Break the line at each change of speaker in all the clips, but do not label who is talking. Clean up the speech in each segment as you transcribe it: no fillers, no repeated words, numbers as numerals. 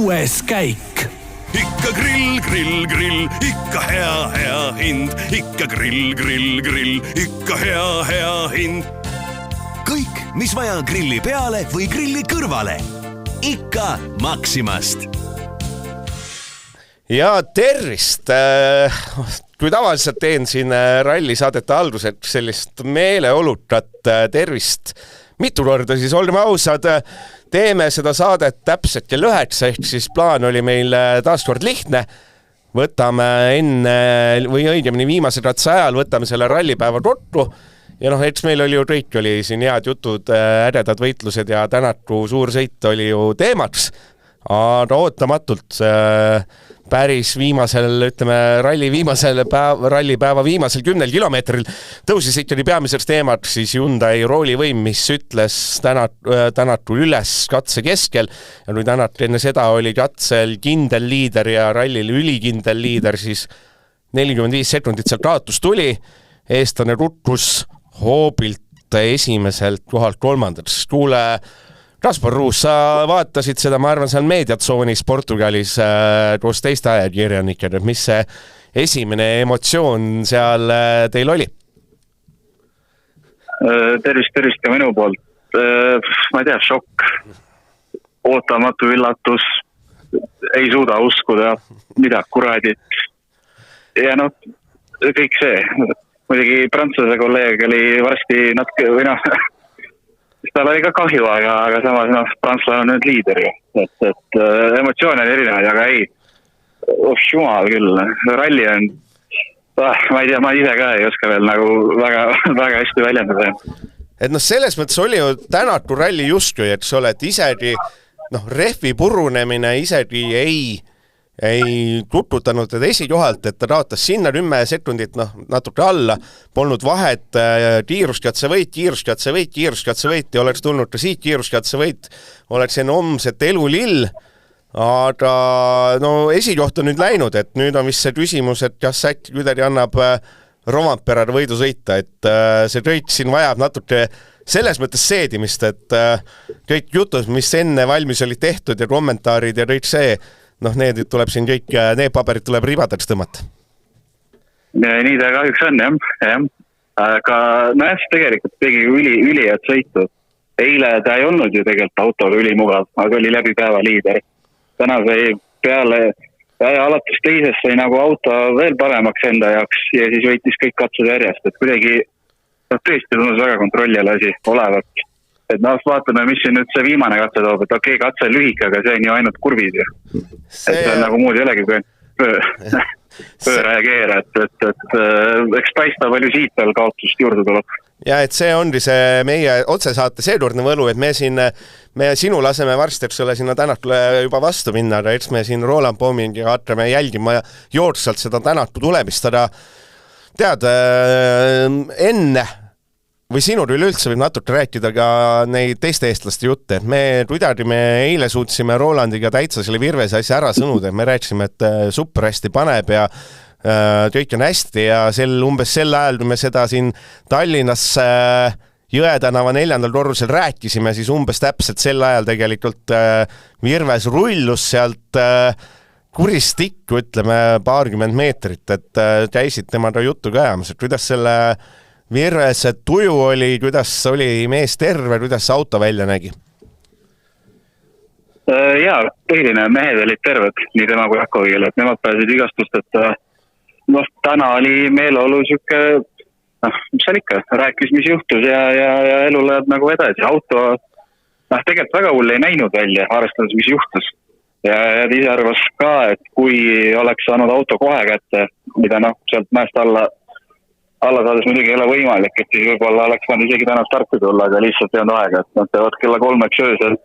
6. käik.
Ikka grill, ikka hea hind. Ikka grill, ikka hea hind.
Kõik, mis vaja grilli peale või grilli kõrvale. Ikka Maximast.
Ja tervist! Kui tavaliselt teen siin rallisaadete alguses sellist meeleolutat tervist mitu korda, siis oleme ausad, teeme seda saadet täpselt kell 9, ehk siis plaan oli meil taas kord lihtne. Võtame enne, või õigemini viimase ratsa ajal, võtame selle rallipäeva rottu. Ja eks meil oli ju kõik, oli siin head jutud, äredad võitlused ja tänatu suur sõit oli ju teemaks. Aga ootamatult päris viimasel, ütleme, rallipäeva viimasel 10 kilomeetril tõusis ikkagi peamiseks teemaks siis Hyundai roolivõim, mis ütles tänatul üles katse keskel. Ja kui tänat enne seda oli katsel kindel liider ja rallil ülikindel liider, siis 45 sekundit sealt kaotus tuli. Eestlane ruttus hoobilt esimeselt kohalt kolmandaks. Kuule, Kaspar Ruus, sa vaatasid seda, ma arvan, seal meediatsoonis Portugalis koos teiste ajakirjanikele, mis see esimene emotsioon seal teil oli?
Tervist ka minu poolt. Ma ei tea, šokk, ootamatu üllatus, ei suuda uskuda, mida kuradi. Ja kõik see. Muidugi prantsuse kolleeg oli varsti natuke, või tal oli ka kahju, aga samas prantslane on nüüd liider ju. Et emotsioon on erinevad, aga ei, jumal küll, ralli on, ma ei tea, ma ise ka ei oska veel nagu väga, väga hästi väljendada.
Et selles mõttes oli ju tänatu ralli justkui, et sa oled isegi, rehvi purunemine isegi ei tututanud teda esikohalt, et ta raotas sinna 10 sekundit, natuke alla, polnud vahet, kiiruskatse võit ja oleks tulnud ka siit kiiruskatse võit, oleks enne homset elulill, aga esikoht on nüüd läinud, et nüüd on vist see küsimus, et kas äkki kuidagi annab Romantperale võidu sõita, et see kõik siin vajab natuke selles mõttes seedimist, et kõik jutud, mis enne valmis oli tehtud ja kommentaarid ja kõik see, need tuleb siin kõik, need paberid tuleb ribadeks tõmmata.
Nii ta kahjuks on, jah. Aga tegelikult tegi ülijad sõitu. Eile ta ei olnud ju tegelikult autoga ülimugav, aga oli läbi päeva liider. Täna sai peale, alates teises sai nagu auto veel paremaks enda jaoks ja siis võitis kõik katsud järjest, et kuidagi tõesti tundus väga kontrolli asi olevat. Et vaatame, mis siin nüüd see viimane katse toob, et okei, katse lühike, aga see on ju ainult kurvid ju. Et see on nagu muud ei olegi kui pööra ja keera, et eks paista palju siit veel kaotust juurde tuleb.
Ja et see ongi see meie otsesaate seekordne võlu, et me sinu laseme varsti, eks ole, sinna tänatule juba vastu minna, aga eks me siin Roland Paumingiga hakkame jälgima jooksvalt seda tänatu tulemist, aga tead, enne või sinul üleüldse võib natuke rääkida ka neid teiste eestlaste jutte, et me eile suutsime Rolandiga täitsa selle virvese asja ära sõnuda, et me rääkisime, et super hästi paneb ja kõik on hästi ja umbes sel ajal, kui me seda siin Tallinnas Jõetänava 4. korrusel rääkisime, siis umbes täpselt sel ajal tegelikult virves rullus sealt kuristikku, ütleme, 20 meetrit, et käisid temaga juttu ka ajamas, et kuidas selle virvese tuju oli, kuidas oli mees terve, kuidas see auto välja nägi?
Jaa, põhiline mehed olid terved, nii tema kui Jakovil, et nemad pääsid igastust, et täna oli meeleolu siuke, mis seal ikka, rääkis, mis juhtus ja elu läheb nagu edasi. Auto, tegelikult väga hull ei näinud välja, arvestades, mis juhtus. Ja ta ise arvas ka, et kui oleks saanud auto kohe kätte, mida sealt mäest alla saades muidugi ei ole võimalik, et siis võib-olla oleks nad isegi täna starti tulla, aga lihtsalt ei olnud aega, et nad peavad kella 3 öösel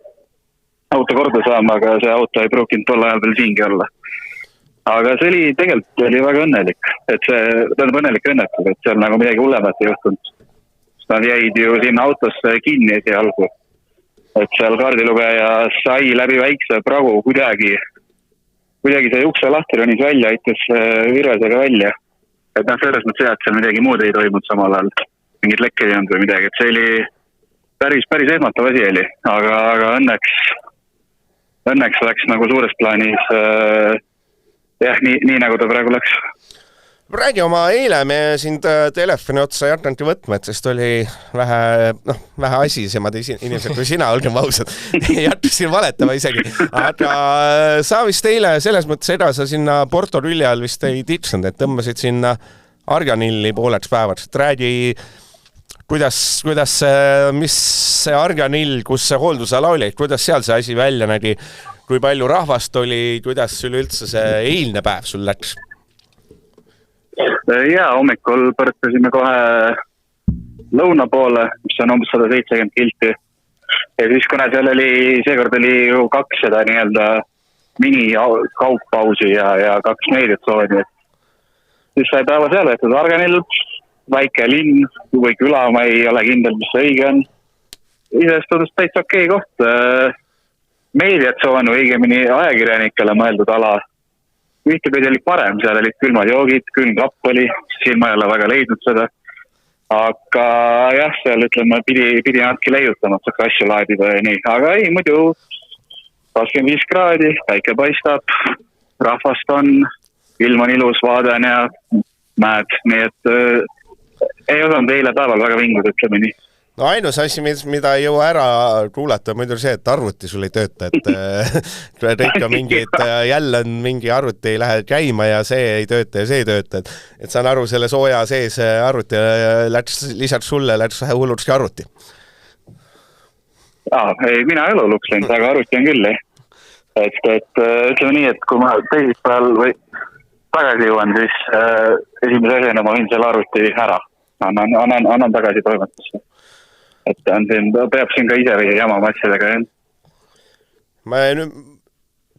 auto korda saama, aga see auto ei pruukinud tol ajal veel siingi olla. Aga see tegelikult oli väga õnnelik, et see on õnnelik õnnetus, et seal nagu midagi hullemat ei juhtunud. Nad jäid ju sinna autosse kinni esialgu, et seal kaardilugeja sai läbi väikse pragu kuidagi see ukse lahti ronis välja, aitas virvesega välja. Et selles mõttes jah, et seal midagi muud ei toimunud samal ajal, mingid lekked ei olnud või midagi, et see oli päris ehmatav asi oli, aga õnneks õnneks läks nagu suures plaanis jah, nii nagu ta praegu läks.
Räägi oma eile, me sind telefoni otsa ei hakanud võtma, et sest oli vähe asisemad inimesed kui sina, olgem ausad. Ei hakka siin valetama isegi. Aga sa vist eile selles mõttes edasi sinna Porto Rülli all vist ei tiksanud, et tõmbasid sinna Arganilli pooleks päevaks. Räägi, mis see Arganill, kus see hooldusala oli, kuidas seal see asi välja nägi, kui palju rahvast oli, kuidas üleüldse see eilne päev sul läks?
Ja hommikul põrkasime kohe lõuna poole, mis on umbes 170 kilti. Ja siis kuna seal seekord oli ju 2 seda nii-öelda mini-kauppausi ja 2 meediat soovi. Siis sai päeva seal võetud Arganill, väike linn või küla, ma ei ole kindel, mis see õige on. Isest tundus täitsa okei koht. Meediat soovanu õigemini ajakirjanikele mõeldud ala. Ühtepidi oli parem, seal olid külmad joogid, külm kapp oli, siin ma ei ole väga leidnud seda. Aga jah, seal ütleme, pidi natuke leiutama, et saaks asju laadida ja nii. Aga ei, muidu 25 kraadi, päike paistab, rahvast on, ilm on ilus, vaade on ja mäed. Nii et ei osanud eile päeval väga vingud, ütleme nii.
No ainus asi, mida ei jõua ära kuulata, muidu see, et arvuti sul ei tööta, et ikka jälle on mingi arvuti ei lähe käima ja see ei tööta ja see ei tööta. Et saan aru, selle sooja sees arvuti lisaks sulle läks vähe hullutski arvuti.
Ei, mina ei ole hulluks läinud, aga arvuti on küll. Et ütleme nii, et kui ma teisipäeval või tagasi jõuan, siis esimese asjana ma võin selle arvuti ära. Annan tagasi toimetusse. Et peab siin ka ise või jamama asjadega.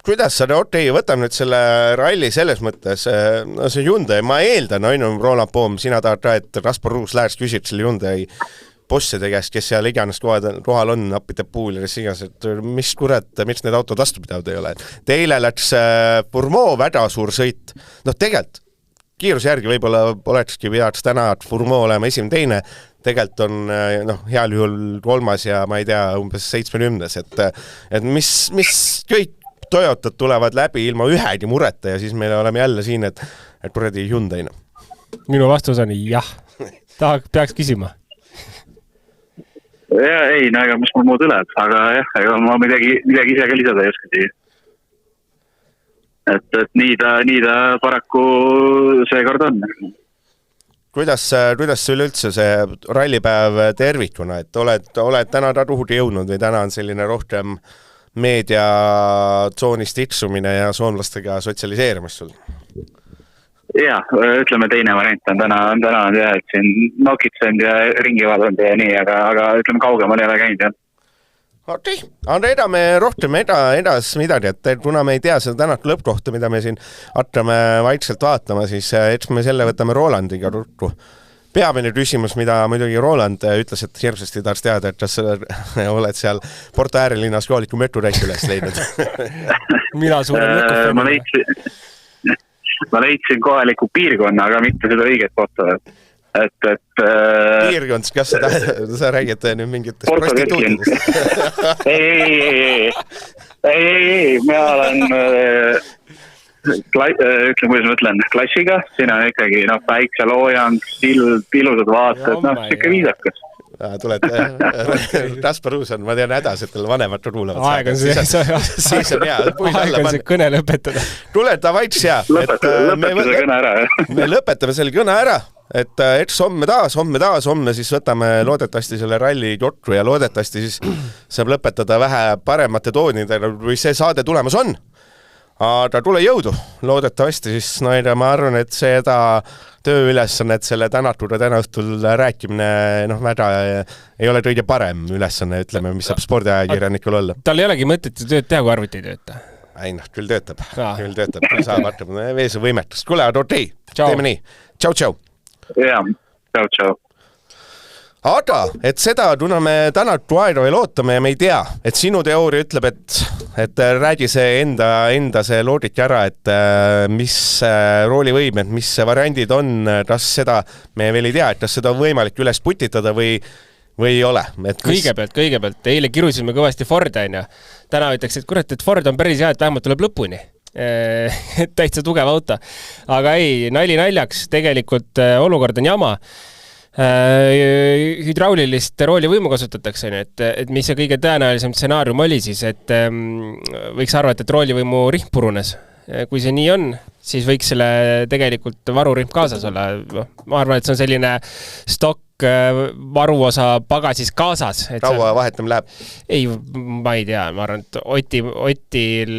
Kuidas sa, võtame nüüd selle ralli selles mõttes, see Hyundai, ma eeldan, Roland Poom, sina tahad ka, et Kaspar Ruus läheks küsib selle Hyundai bosside käest, kes seal iganes kohal on, appide puulides igas, et mis need autod vastupidavad ei ole. Teile läks Fourmeau väga suur sõit, tegelikult kiiruse järgi võib-olla olekski pidaks täna Fourmeau olema esimene teine, tegelikult on heal juhul 3. ja ma ei tea, umbes 70, et mis kõik Toyotad tulevad läbi ilma ühegi mureta ja siis meil oleme jälle siin, et kuradi Hyundai.
Minu vastus on jah. Peaks küsima.
Ja ei, ega mis mul muud üle, aga jah, ega ma midagi ise ka lisada ei oska siia. Et nii ta paraku seekord on.
Kuidas üleüldse see rallipäev tervikuna, et oled täna taduhudi jõudnud või täna on selline rohkem meediatsoonist tiksumine ja soomlastega sotsialiseerimist sul?
Ja, ütleme teine variant on täna jah, et siin nokitsenud ja ringi vaadanud ja nii, aga ütleme kaugemal ei ole käinud jah.
Okei, aga me rohkem edas midagi, et kuna me ei tea seda tänast lõppkohta, mida me siin hakkame vaikselt vaatama, siis eks me selle võtame Rolandiga ruttu. Peamine küsimus, mida muidugi Roland ütles, et hirmsasti tahaks teada, et kas oled seal Porto äärelinnas kohaliku möturäiku üles leidnud.
Mina suurem lõkufenn.
Ma leidsin kohaliku piirkonna, aga mitte seda õiget kohta.
Piirkond, kas sa räägid nüüd mingitest prostituutidest?
Ei, mina olen ütleme, kuidas ma ütlen, klassiga, siin on ikkagi päikseloojang, ilusad vaated, siuke viisakas.
Tuled Kaspar Ruus on, ma tean hädas, et tal vanemad kuulevad.
Aeg on see kõne lõpetada.
Tule, tavaits ja.
Lõpetame kõne ära.
Me lõpetame selle kõne ära, et eks homme siis võtame loodetavasti selle ralli jotru ja loodetavasti siis saab lõpetada vähe paremate toonidega, kui see saade tulemas on. Aga tule jõudu, loodetavasti siis, ma arvan, et seda tööülesannet selle tänatud täna õhtul rääkimine väga ei ole kõige parem ülesanne, ütleme, mis saab spordiajakirjanikul olla.
Tal ei olegi mõtet tööd teha, kui arvuti ei tööta.
Ei, küll töötab, küll saab hakkama, vees on võimetust. Kuule, okei, teeme nii. Tšau.
Ja, tšau.
Aga, et seda, kuna me tänatu aega veel ootame ja me ei tea, et sinu teooria ütleb, et räägi see enda see loogik ära, et mis roolivõimed, mis variandid on, kas seda me veel ei tea, et kas seda on võimalik üles putitada või või ei ole?
Kõigepealt, eile kirusime kõvasti Fordi, on ju. Täna ütleks, et kurat, et Ford on päris hea, et vähemalt tuleb lõpuni. Täitsa tugev auto. Aga ei, nali naljaks, tegelikult olukord on jama. Hydraulilist roolivõimu kasutatakse, et mis see kõige tõenäolisem stsenaarium oli siis, et võiks arvata, et roolivõimu rihm purunes. Kui see nii on, siis võiks selle tegelikult varurihm kaasas olla. Ma arvan, et see on selline stokk varuosa pagasis kaasas.
Raua vahetam läheb?
Ei, ma ei tea. Ma arvan, et Otil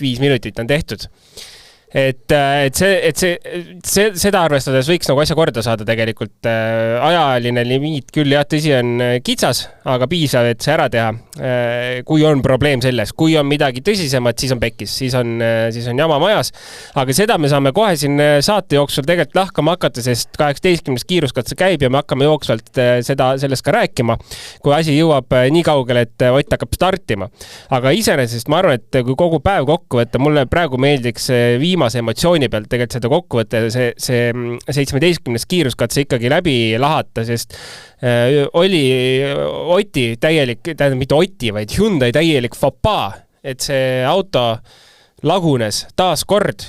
5 minutit on tehtud. Seda arvestades võiks nagu asja korda saada tegelikult. Ajaline limiit küll jah, tõsi on kitsas, aga piisav, et see ära teha. Kui on probleem selles, kui on midagi tõsisemat, siis on pekkis, siis on jama majas. Aga seda me saame kohe siin saate jooksul tegelikult lahkama hakata, sest 18. kiiruskatse käib ja me hakkame jooksvalt sellest ka rääkima, kui asi jõuab nii kaugele, et Ott hakkab startima. Aga iseenesest ma arvan, et kui kogu päev kokku võtta, mulle praegu meeldiks viimase emotsiooni pealt tegelikult seda kokkuvõtte, see 17. kiiruskatse ikkagi läbi lahata, sest oli Oti täielik, tähendab mitte Oti, vaid Hyundai täielik fopaa, et see auto lagunes taas kord,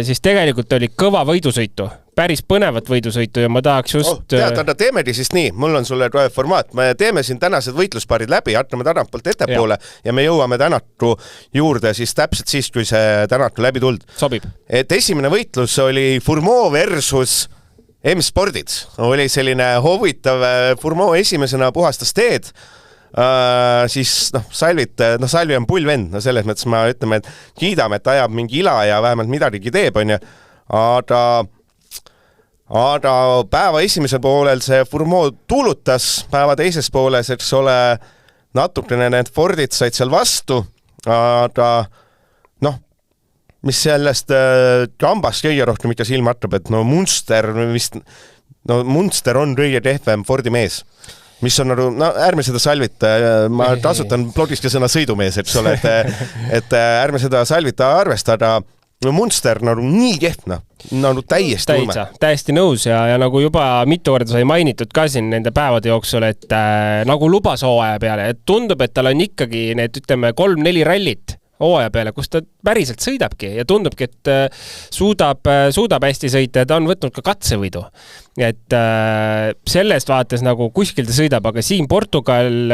siis tegelikult oli kõva võidusõitu. Päris põnevat võidusõitu ja ma tahaks just...
teemegi siis nii, mul on sulle formaat. Me teeme siin tänased võitluspaarid läbi, hakkame Tänapoolt ettepoole ja me jõuame Tänatu juurde siis täpselt siis, kui see Tänatu läbi tuld.
Sobib.
Et esimene võitlus oli Fourmeau versus M-Spordid. Oli selline huvitav Fourmeau esimesena puhastas teed. Siis Salvi on pull vend, selles mõttes ma ütleme, et kiidame, et ajab mingi ila ja vähemalt midagigi teeb, on ju. Aga päeva esimesel poolel see Fourmeau tuulutas, päeva teises pooles, eks ole, natukene need Fordid said seal vastu, aga mis sellest kambast kõige rohkem ikka silma hakkab, et Munster on kõige tehvem Fordi mees. Mis on ärme seda Salvita, ma kasutan blogis ka sõna sõidumees, eks ole, et ärme seda Salvita arvestada. Munster nii kehtna, täiesti ulme.
Täiesti nõus ja nagu juba mitu korda sai mainitud ka siin nende päevade jooksul, et nagu lubas hooaja peale, et tundub, et tal on ikkagi need, ütleme, 3-4 rallit hooaja peale, kus ta päriselt sõidabki ja tundubki, et suudab hästi sõita ja ta on võtnud ka katsevõidu. Et sellest vaates nagu kuskil ta sõidab, aga siin Portugal,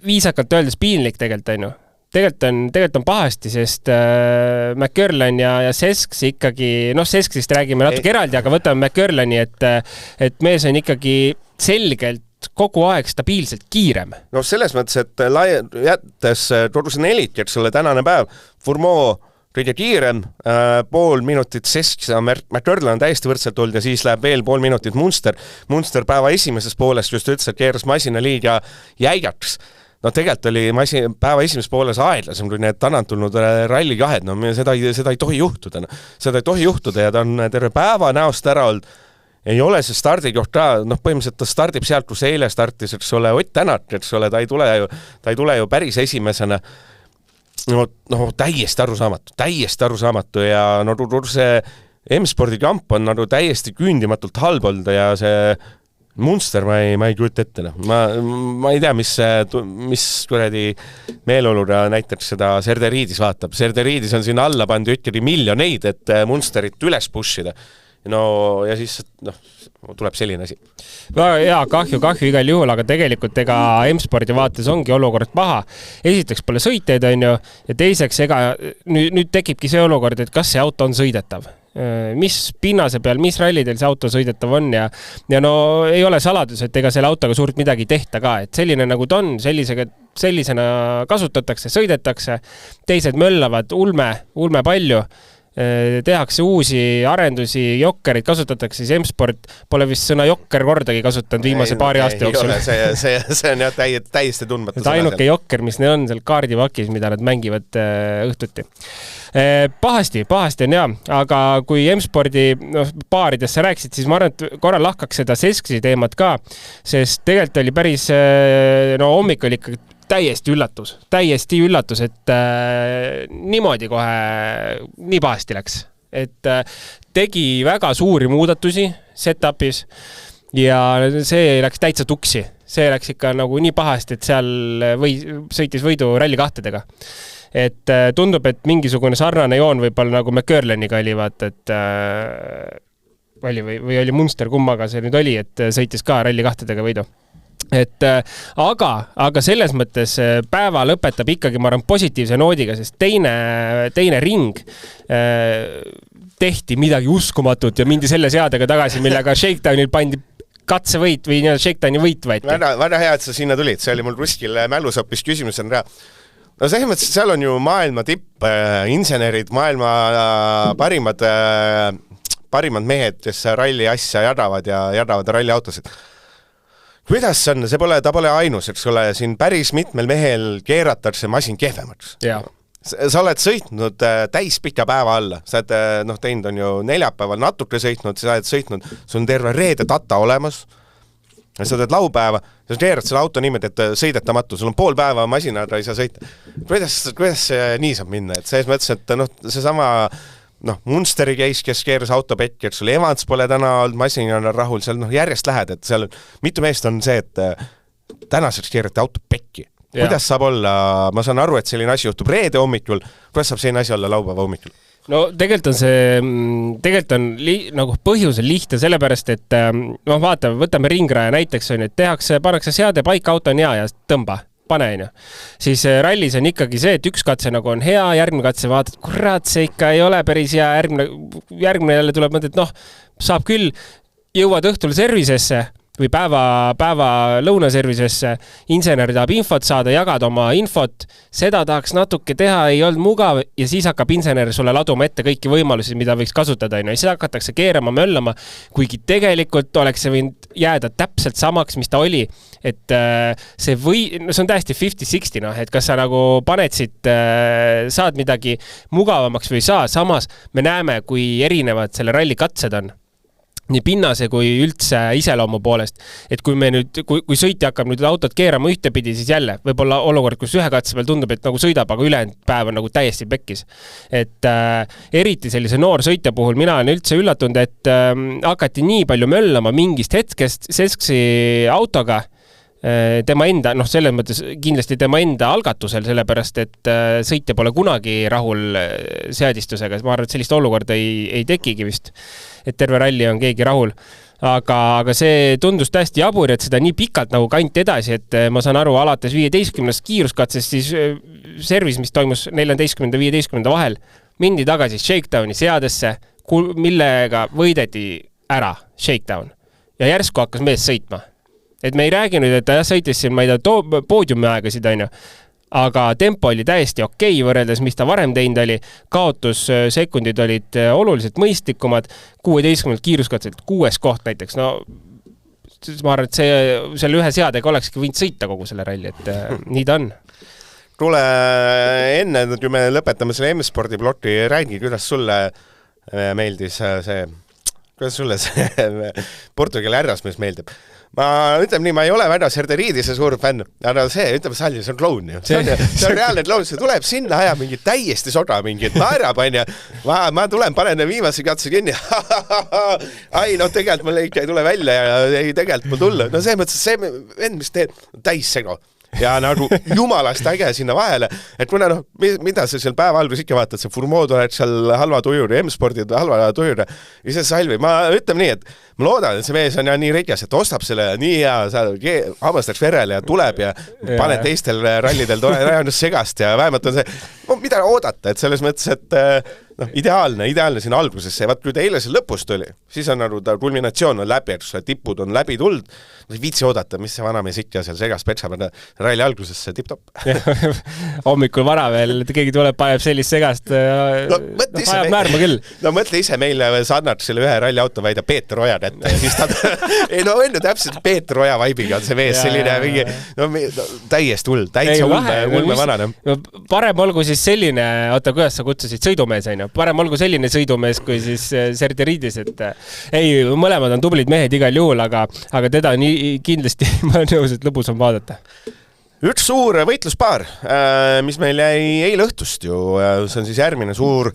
viisakalt öeldes piinlik tegelikult on ju. Tegelikult on pahasti, sest McCurlin ja Sesks ikkagi, Sesksist räägime natuke eraldi, aga võtame McCurlini, et mees on ikkagi selgelt kogu aeg stabiilselt kiirem.
Selles mõttes, et jättes Torsen Elit, eks ole, tänane päev, Fourmeau kõige kiirem, pool minutit Sesks ja McCurlin on täiesti võrdselt olnud ja siis läheb veel pool minutit Munster. Munster päeva esimeses poolest just ütles, et keeras masina liiga jäigaks. Tegelikult oli päeva esimeses pooles aeglasem, kui need tänand tulnud rallikahed. Seda ei tohi juhtuda. Seda ei tohi juhtuda ja ta on terve päeva näost ära olnud. Ei ole see stardikoht ka, põhimõtteliselt ta stardib sealt, kus eile startis, eks ole, Ott Tänak, eks ole, ta ei tule ju päris esimesena. Täiesti arusaamatu ja see M-spordi kamp on täiesti küündimatult halb olnud ja see Munster ma ei kujuta ette. Ma ei tea, mis kuradi meeleoluga näiteks seda Serderiidis vaatab. Serderiidis on siin alla pandi ütlegi miljoneid, et Munsterit üles pushida. Ja siis tuleb selline asi.
Jaa, kahju igal juhul, aga tegelikult ega M-spordi vaates ongi olukord paha. Esiteks pole sõiteid, on ju, ja teiseks nüüd tekibki see olukord, et kas see auto on sõidetav. Mis pinnase peal, mis rallidel see auto sõidetav on ja ei ole saladus, et ega selle autoga suurt midagi tehta ka, et selline nagu ta on, sellisena kasutatakse, sõidetakse, teised möllavad ulme palju, tehakse uusi arendusi, jokkerid kasutatakse, siis M-sport pole vist sõna jokker kordagi kasutanud viimase paari aasta jooksul.
See on jah täiesti tundmatu sõna.
Ainuke jokker, mis neil on seal kaardipakis, mida nad mängivad õhtuti. Pahasti on jah, aga kui M-spordi paaridest sa rääksid, siis ma arvan, et korral lahkaks seda Sesksi teemat ka, sest tegelikult oli päris, hommik oli ikkagi täiesti üllatus, et niimoodi kohe nii pahasti läks. et tegi väga suuri muudatusi setupis ja see läks täitsa tuksi. See läks ikka nagu nii pahasti, et seal sõitis võidu Rally 2-dega. Et tundub, et mingisugune sarnane joon võib-olla nagu McCurleniga oli, vaata, et või oli Munster, kummaga see nüüd oli, et sõitis ka Rally 2-dega võidu. Et aga selles mõttes päeva lõpetab ikkagi, ma arvan, positiivse noodiga, sest teine ring tehti midagi uskumatut ja mindi selle seadega tagasi, millega Shakedownil pandi katsevõit või Shakedowni võit võeti.
Väga hea, et sa sinna tulid. See oli mul kuskil mälus hoopis küsimus. No selles mõttes, seal on ju maailma tipp, insenerid, maailma parimad mehed, kes ralli asja jadavad ja jadavad ralli autosid. Kuidas see on? Ta pole ainus, eks ole, siin päris mitmel mehel keeratakse masin kehvemaks. Sa oled sõitnud täispika päeva alla. Sa oled teinud on ju neljapäeval natuke sõitnud, sa oled sõitnud, sul on terve reede data olemas. Sa teed laupäeva, sa keerad selle auto niimoodi, et sõidetamatu, sul on pool päeva masinada, ei saa sõita. Kuidas see nii saab minna? Et selles mõttes, et see sama Munsteri käis, kes keeras auto pekki, et sul Evans pole täna olnud masinana rahul, seal järjest lähed, et seal mitu meest on see, et tänaseks keerati auto pekki. Kuidas saab olla, ma saan aru, et selline asi juhtub reede hommikul, kuidas saab selline asi olla laupäeva hommikul?
No tegelikult on nagu põhjus on lihtne sellepärast, et võtame ringraja näiteks, pannakse seade paika, auto on hea ja tõmba, pane on ju. Siis rallis on ikkagi see, et üks katse nagu on hea, järgmine katse vaatad, kurat, see ikka ei ole päris hea, järgmine jälle tuleb mõte, et saab küll, jõuad õhtul servisesse või päeva lõunaservisesse, insener tahab infot saada, jagad oma infot, seda tahaks natuke teha, ei olnud mugav ja siis hakkab insener sulle laduma ette kõiki võimalusi, mida võiks kasutada. Ja siis hakatakse keerama, möllama, kuigi tegelikult oleks see võinud jääda täpselt samaks, mis ta oli. Et see on täiesti 50-60, et kas sa nagu paned siit, saad midagi mugavamaks või saa, samas me näeme, kui erinevad selle ralli katsed on. Nii pinnase kui üldse iseloomu poolest, et kui kui sõitja hakkab nüüd autot keerama ühtepidi, siis jälle võib-olla olukord, kus ühe katse peal tundub, et nagu sõidab, aga ülejäänud päev on nagu täiesti pekkis. Et eriti sellise noor sõitja puhul mina olen üldse üllatunud, et hakati nii palju möllama mingist hetkest Sesksi autoga, tema enda, selles mõttes kindlasti tema enda algatusel, sellepärast, et sõitja pole kunagi rahul seadistusega. Ma arvan, et sellist olukorda ei tekigi vist, et terve ralli on keegi rahul. Aga see tundus täiesti jabur, et seda nii pikalt nagu kant edasi, et ma saan aru, alates 15. kiiruskatsest, siis servis, mis toimus 14. ja 15. vahel, mindi tagasi Shakedowni seadesse, millega võideti ära Shakedown. Ja järsku hakkas mees sõitma. Et me ei räägi nüüd, et ta sõitis siin, ma ei tea, poodiumi aegasid, aga tempo oli täiesti okei võrreldes, mis ta varem teinud oli. Kaotussekundid olid oluliselt mõistlikumad, 16 kiiruskatselt 6 koht näiteks. No, ma arvan, et selle ühe seadega olekski võinud sõita kogu selle ralli, et nii ta on.
Kuule, enne, kui me lõpetame selle M-spordi bloki, räägi, kuidas sulle meeldis see Portugali härrasmees meeldib? Ma ütlem nii, ma ei ole väga Serderiidise suur fänn, aga see, ütleme salli, see on kloun ju. See on reaalne kloun, see tuleb sinna aja mingi täiesti soda, mingi naerab, ma tulen, panen viimase katse kinni. Ai, tegelikult mul ikka ei tule välja ja ei tegelikult mul tulla. No see mõttes, see vend, mis teeb, täis sego. Ja nagu jumalast äge sinna vahele, et kuna mida sa seal päeva algus ikka vaatad, see Furmood oled seal halva tujuri, M-spordid halva tujuri, ja see salvi, ma ütlem nii, et ma loodan, et see mees on nii reikjas, et ostab selle nii hea, hamastaks verele ja tuleb ja paned teistel rallidel segast ja vähemalt on see, mida oodata, et selles mõttes, et ideaalne siin alguses see, vaat kui ta eile seal lõpus tuli, siis on nagu ta kulminatsioon on läbi, tipud on läbi tuld, viitsi oodata, mis see vanamees ikka seal segas petsab, ralli alguses see tipp-topp.
Hommikul vara veel, keegi tuleb, paneb sellist segast, ajab määrma küll.
No mõtle ise meile Sannart selle ühe ralli auto väida Peeter Oja kätte ja siis ta on ju täpselt Peeter Oja vaibiga on see mees selline mingi, täiesti hull, täitsa ulme vanane.
Parem olgu siis selline, oota, kuidas sa kutsusid, sõidumees on ju, parem olgu selline sõidumees kui siis Serderiidis, et ei, mõlemad on tublid mehed igal juhul, aga teda nii kindlasti ma olen nõus, et lõbus on vaadata.
Üks suur võitluspaar, mis meil jäi eile õhtust ju, see on siis järgmine suur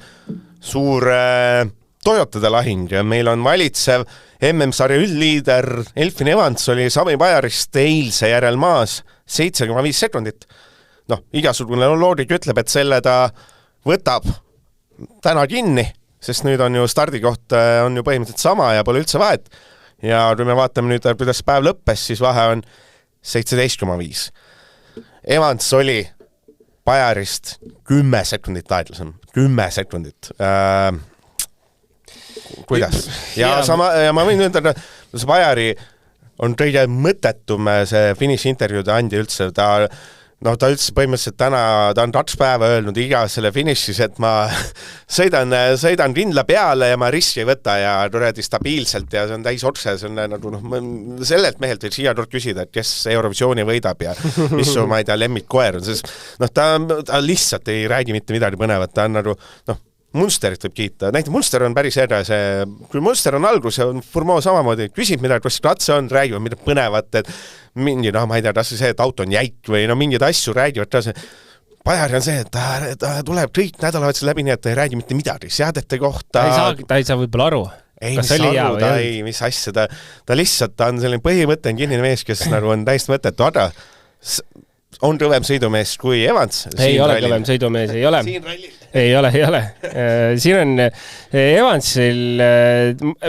Toyotade lahing ja meil on valitsev MM-sarja üldliider Elfyn Evans oli Sami Pajarist eilse järel maas 7,5 sekundit. Noh, igasugune loogika ütleb, et selle ta võtab täna kinni, sest nüüd on ju stardikoht on ju põhimõtteliselt sama ja pole üldse vahet. Ja kui me vaatame nüüd, kuidas päev lõppes, siis vahe on 17,5. Evans oli Pajarist 10 sekundit aeglasem. 10 sekundit. Kuidas? Ja ma võin ütelda, see Pajari on kõige mõttetum see finiši intervjuude andi üldse. Ta ütles põhimõtteliselt täna, ta on 2 päeva öelnud iga selle finišis, et ma sõidan kindla peale ja ma riski ei võta ja turedi stabiilselt ja see on täis otse, see on nagu sellelt mehelt võiks iga kord küsida, et kes Eurovisiooni võidab ja mis su, ma ei tea, lemmikkoer on, sest ta lihtsalt ei räägi mitte midagi põnevat, ta on nagu, Munsterit võib kiita, näiteks Munster on päris ere, kui Munster on algus ja Furmo samamoodi, küsib midagi, kas katse on, räägivad midagi põnevat, et mingi, ma ei tea, kas see, et auto on jäik või mingid asju räägivad, Pajari on see, et ta tuleb kõik nädalavahetusel läbi, nii et ta ei räägi mitte midagi, seadete kohta.
Ta ei saa võib-olla aru.
Ei, mis asja, ta lihtsalt, ta on selline põhimõte, kinnine mees, kes nagu on täiesti mõttetu, aga on kõvem sõidumees kui Evans.
Ei ole kõvem sõidumees, ei ole. Ei ole. Siin on Evansil,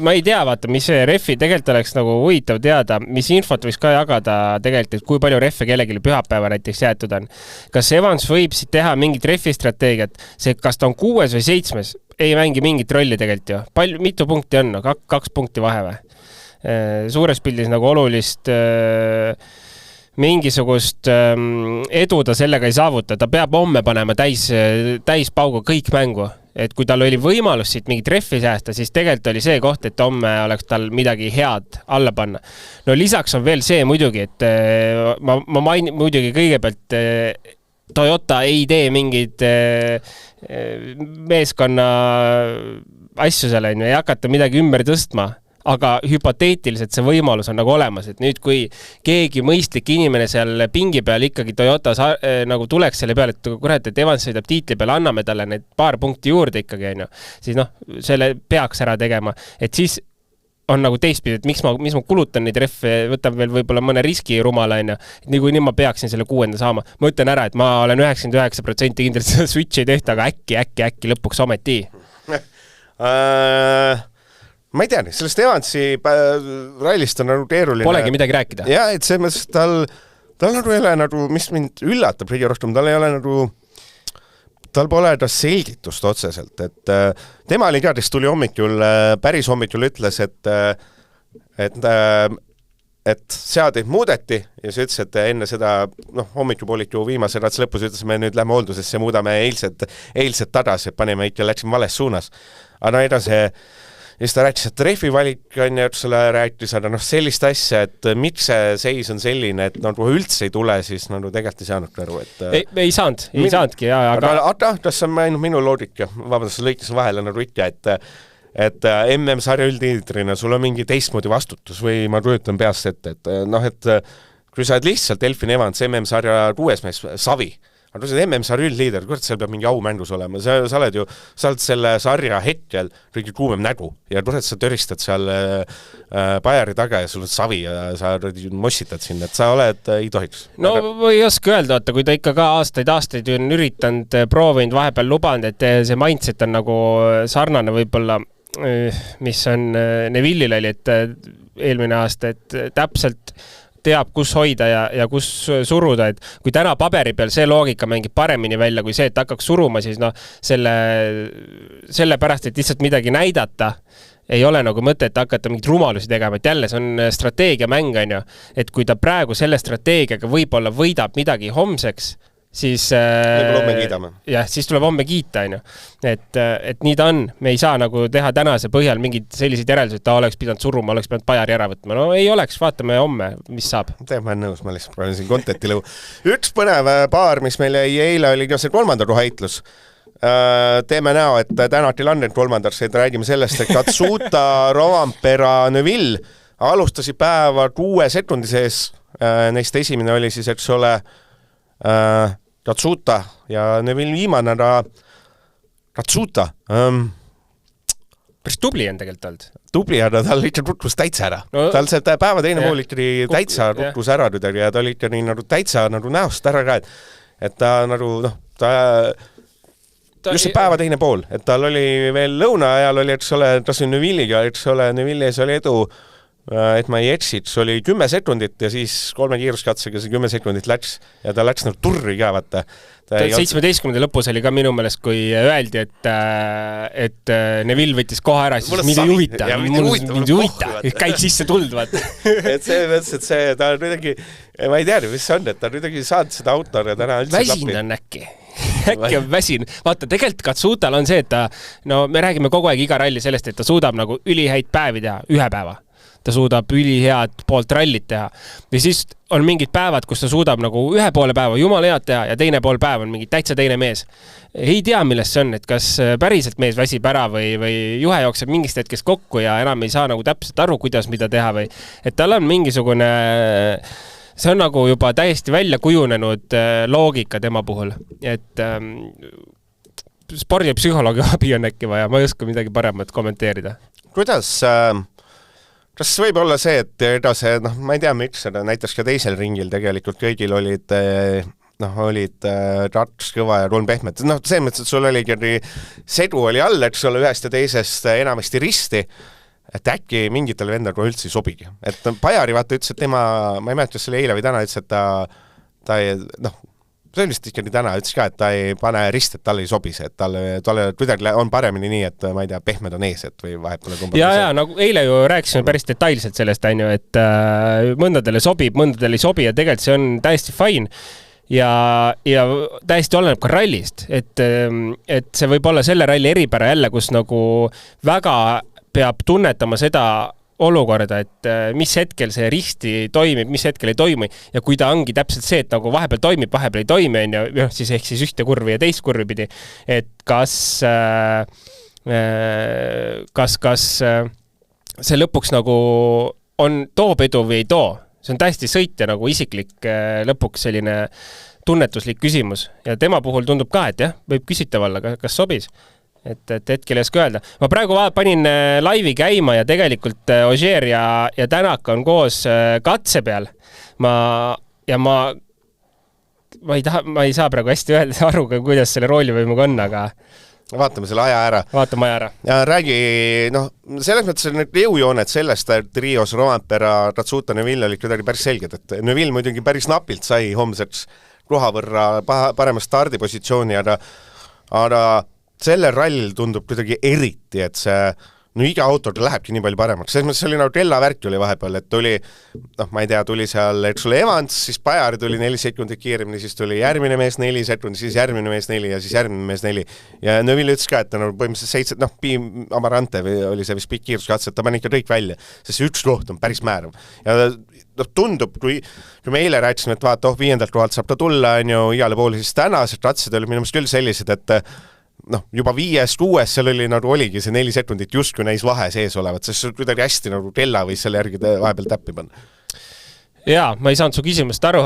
ma ei tea, vaata, mis refi tegelikult oleks nagu huvitav teada, mis infot võiks ka jagada tegelikult, et kui palju refe kellelegi pühapäeva näiteks jäetud on. Kas Evans võib siit teha mingit refi strateegiat, see kas ta on 6 või 7, ei mängi mingit rolli tegelikult ju. Mitu punkti on? 2 punkti vahe või? Suures pildis nagu olulist mingisugust edu ta sellega ei saavuta, ta peab homme panema täis paugu kõik mängu, et kui tal oli võimalus siit mingit refi säästa, siis tegelikult oli see koht, et homme oleks tal midagi head alla panna. No lisaks on veel see muidugi, et ma mainin muidugi kõigepealt Toyota ei tee mingid meeskonna asju seal, ei hakata midagi ümber tõstma, aga hüpoteetiliselt see võimalus on nagu olemas, et nüüd kui keegi mõistlik inimene seal pingi peal ikkagi Toyotas nagu tuleks selle peale, et kurat, et Evans sõidab tiitli peale, anname talle need paar punkti juurde ikkagi, siis selle peaks ära tegema, et siis on nagu teistpidi, et miks ma kulutan neid reffe, võtan veel võib-olla mõne riski rumala, et nii ma peaksin selle 6. saama. Ma ütlen ära, et ma olen 99% kindlalt seda switch ei tehta, aga äkki lõpuks ometi.
Ma ei tea, sellest Evansi rallist on nagu keeruline.
Polegi midagi rääkida.
Ja, et see mõttes tal nagu ei ole nagu, mis mind üllatab kõige rohkem, tal ei ole nagu, tal pole ta selgitust otseselt, et tema oli ka, kes tuli hommikul, päris hommikul ütles, et seadeid muudeti ja see ütles, et enne seda, hommikupooliku viimase ratsa lõpus ütles, me nüüd lähme hooldusesse ja muudame eilset tagasi, et panime ikka, läksime vales suunas. Aga edasi ja siis ta rääkis, et refi valik on ja sulle rääkis, aga sellist asja, et miks see seis on selline, et nagu üldse ei tule, siis nagu tegelikult ei saanud aru, et
ei saanudki,
aga kas on ainult minu loogika, vabandust, lõikis vahele nagu ikka, et MM-sarja üldliidrina sul on mingi teistmoodi vastutus või ma kujutan peast ette, et kui sa oled lihtsalt Elfyn Evans MM-sarja 6 mees, Savi, aga kui sa oled MM-sarja üldliider, kurat, seal peab mingi aumängus olema, sa oled selle sarja hetkel kõige kuumem nägu ja kurat, sa töristad seal Pajari taga ja sul on Savi ja sa mossitad sinna, et sa ei tohiks.
No ei oska öelda, kui ta ikka ka aastaid on üritanud, proovinud, vahepeal lubanud, et see mindset on nagu sarnane võib-olla, mis on Neville'il oli, et eelmine aasta, et täpselt teab, kus hoida ja kus suruda, et kui täna paberi peal see loogika mängib paremini välja kui see, et hakkaks suruma, siis selle pärast, et lihtsalt midagi näidata, ei ole nagu mõtet hakata mingit rumalusi tegema, et jälle see on strateegiamäng, et kui ta praegu selle strateegiaga võib-olla võidab midagi homseks, siis siis tuleb homme kiita, et nii ta on, me ei saa nagu teha tänase põhjal mingid sellised järeldused, et ta oleks pidanud suruma, oleks pidanud Pajari ära võtma, no ei oleks, vaatame homme, mis saab.
Ma olen nõus, ma lihtsalt praegu siin kontenti lõu. Üks põnev paar, mis meil eile oli ka see 3. kohaitlus. Teeme näo, et tänati London 3. et räägime sellest, et Katsuta, Rovanpera, Neville alustasid päeva 6 sekundi sees, neist esimene oli siis, eks ole, Katsuta ja Neville viimane, aga Katsuta
päris tubli on tegelikult olnud.
Tubli on, tal lihtsalt rutlus täitsa ära.
No,
tal see päeva teine pool ikkagi täitsa rutlus ära ja ta oli ikka nii nagu täitsa nagu näost ära ka, et ta nagu ta just see päeva teine pool, et tal oli veel lõuna ajal oli, eks ole, ta oli Neuvilliga, eks ole, Neuvillis oli edu, et ma ei eksiks, oli 10 sekundit ja siis 3 kiiruskatsega see 10 sekundit läks ja ta läks nagu turri ka, vaata.
17. lõpus oli ka minu meelest, kui öeldi, et Neville võttis koha ära, siis mind ei huvita. Mind huvita, käid sisse tuld, vaata.
et see mõttes, et see, ta on midagi, ma ei tea, mis see on, et ta on midagi saanud seda autore täna üldse
väsin klappi. On äkki on väsin. Vaata, tegelikult Katsutal on see, et ta, me räägime kogu aeg iga ralli sellest, et ta suudab nagu ülihäid päevi teha, ühe päeva. Ta suudab ülihead poolt rallit teha. Ja siis on mingid päevad, kus ta suudab nagu ühe poole päeva jumala head teha ja teine pool päev on mingi täitsa teine mees. Ei tea, millest see on, et kas päriselt mees väsib ära või juhe jookseb mingist hetkest kokku ja enam ei saa nagu täpselt aru, kuidas mida teha või. Et tal on mingisugune, see on nagu juba täiesti välja kujunenud loogika tema puhul. Et spordipsühholoogi abi on äkki vaja, ma ei oska midagi paremat kommenteerida.
Kas võib olla see, et edasi, ma ei tea, miks seda näiteks ka teisel ringil tegelikult kõigil olid Rats, Kõva ja Ron Pehmet. See mõttes, et sul oli sedu oli all, et sul ühest ja teisest enamasti risti, et äkki mingitel vendadel üldse ei sobigi. Et Pajari vaata ütles, et tema, ma ei mäleta, kas oli eile või täna, ütles, et ta ei, see oli vist ikkagi täna, ütles ka, et ta ei pane rist, et talle ei sobi see, et talle kuidagi on paremini nii, et ma ei tea, pehmed on ees, et või vahepeal tumbab.
Ja, nagu eile ju rääkisime päris detailselt sellest, et mõndadele sobib, mõndadele ei sobi ja tegelikult see on täiesti fine ja täiesti oleneb ka rallist, et see võib olla selle ralli eripära jälle, kus nagu väga peab tunnetama seda olukorda, et mis hetkel see risti toimib, mis hetkel ei toimi ja kui ta ongi täpselt see, et nagu vahepeal toimib, vahepeal ei toimi ja siis ehk siis ühte kurvi ja teist kurvi pidi, et kas see lõpuks nagu toob edu või ei too. See on täiesti sõitja nagu isiklik lõpuks selline tunnetuslik küsimus ja tema puhul tundub ka, et jah, võib küsitav olla, kas sobis. Et hetkel ei oska öelda. Ma praegu panin laivi käima ja tegelikult Ogier ja Tänak on koos katse peal. Ma ei saa praegu hästi öelda aru, kuidas selle roolivõimuga on, aga
vaatame selle aja ära.
Vaatame aja ära.
Ja räägi, selles mõttes on need jõujooned sellest, et Rios, Rompera, Ratsuta, Neville olid kuidagi päris selged, et Neville muidugi päris napilt sai homseks koha võrra parema stardipositsiooni, aga sellel rallil tundub kuidagi eriti, et see, iga autor lähebki nii palju paremaks. Selles mõttes see oli nagu tellavärk oli vahepeal, et tuli, ma ei tea, tuli seal, eks ole, Evans, siis Pajari tuli 4 sekundit kiiremini, siis tuli järgmine mees 4 sekundit, siis järgmine mees 4 ja siis järgmine mees 4. Ja Neville ütles ka, et põhimõtteliselt 7, Piim Amarante oli see vist pikk kiiruskatse, et ta pani ikka kõik välja, sest see üks koht on päris määrav. Ja tundub, kui me eile rääkisime, et vaata, 5. kohalt saab ta tulla, on ju, igale poole, siis tänased ratsed olid minu meelest küll sellised, et juba 5-6 seal oligi see 4 sekundit justkui näis vahe sees olevat, sest see kuidagi hästi nagu tella võis selle järgi vahepeal täppi panna.
Jaa, ma ei saanud su küsimust aru.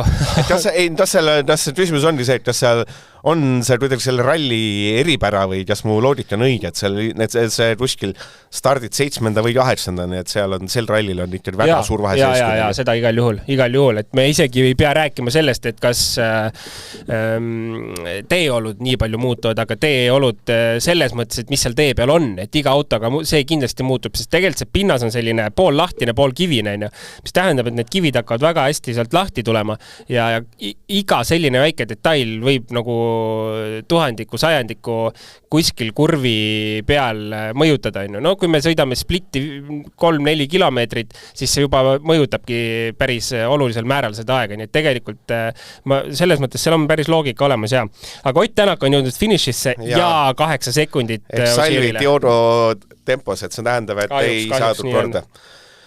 Kas see küsimus ongi see, et kas seal on see kuidagi selle ralli eripära või kas mu loodika on õige, et see kuskil stardid 7. või 8. nii et seal on, sel rallil on ikka väga suur vahe
sees. Ja, seda igal juhul, et me isegi ei pea rääkima sellest, et kas teeolud nii palju muutuvad, aga teeolud selles mõttes, et mis seal tee peal on, et iga autoga see kindlasti muutub, sest tegelikult see pinnas on selline pool lahtine, pool kivine, mis tähendab, et need kivid hakkavad väga hästi sealt lahti tulema ja iga selline väike detail võib nagu tuhandiku, sajandiku kuskil kurvi peal mõjutada. No kui me sõidame splitti 3-4 kilomeetrit, siis see juba mõjutabki päris olulisel määral seda aega, nii et tegelikult selles mõttes seal on päris loogika olemas ja. Aga Ott Tänak on jõudnud finišisse ja 8 sekundit
Salvi Teodo tempos, et see tähendab, et ei saadud korda.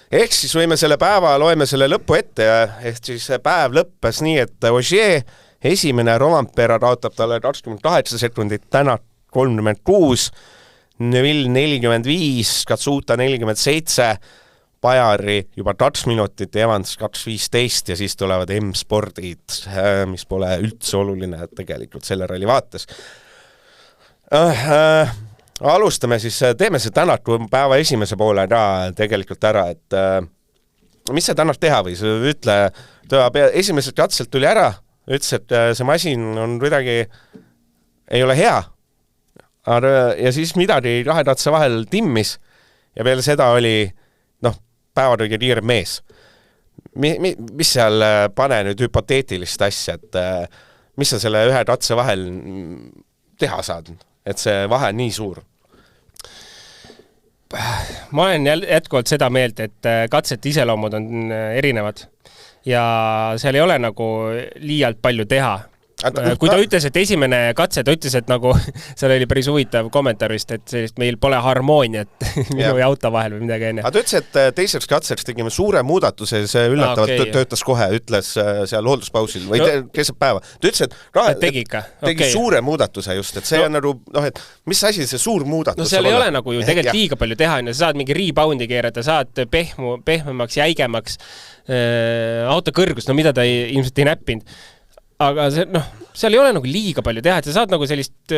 Ehk siis võime selle päeva, loeme selle lõppu ette ja ehk siis päev lõppes nii, et Ogier esimene Rompera raotab talle 28 sekundit, Tänak 36, Neville 45, Katsuta 47, Pajari juba 2 minutit, Evans 2.15 ja siis tulevad M-spordid, mis pole üldse oluline tegelikult selle ralli vaates. alustame siis, teeme see Tänaku päeva esimese poole ka tegelikult ära, et mis see Tänak teha või? Ütle, ta esimesest katselt tuli ära, ütles, et see masin on kuidagi, ei ole hea. Ja siis midagi kahe katse vahel timmis ja peale seda oli päeva kõige kiirem mees. Mis seal pane nüüd hüpoteetilist asja, et mis sa selle ühe katse vahel teha saad, et see vahe on nii suur?
Ma olen jätkuvalt seda meelt, et katsete iseloomud on erinevad ja seal ei ole nagu liialt palju teha. Kui ta ütles, et esimene katse, ta ütles, et nagu seal oli päris huvitav kommentaar vist, et sellist meil pole harmooniat minu ja auto vahel või midagi enne.
Ta ütles, et teiseks katseks tegime suure muudatuse, see üllatavalt töötas kohe, ütles seal hoolduspausil või keset päeva. Ta ütles, et tegi suure muudatuse just, et see on nagu, et mis asi see suur muudatus?
No seal ei ole nagu ju tegelikult liiga palju teha, sa saad mingi rebound'i keerata, saad pehmemaks, jäigemaks auto kõrgus, mida ta ilmselt ei näppinud. Aga seal ei ole nagu liiga palju teha, et sa saad nagu sellist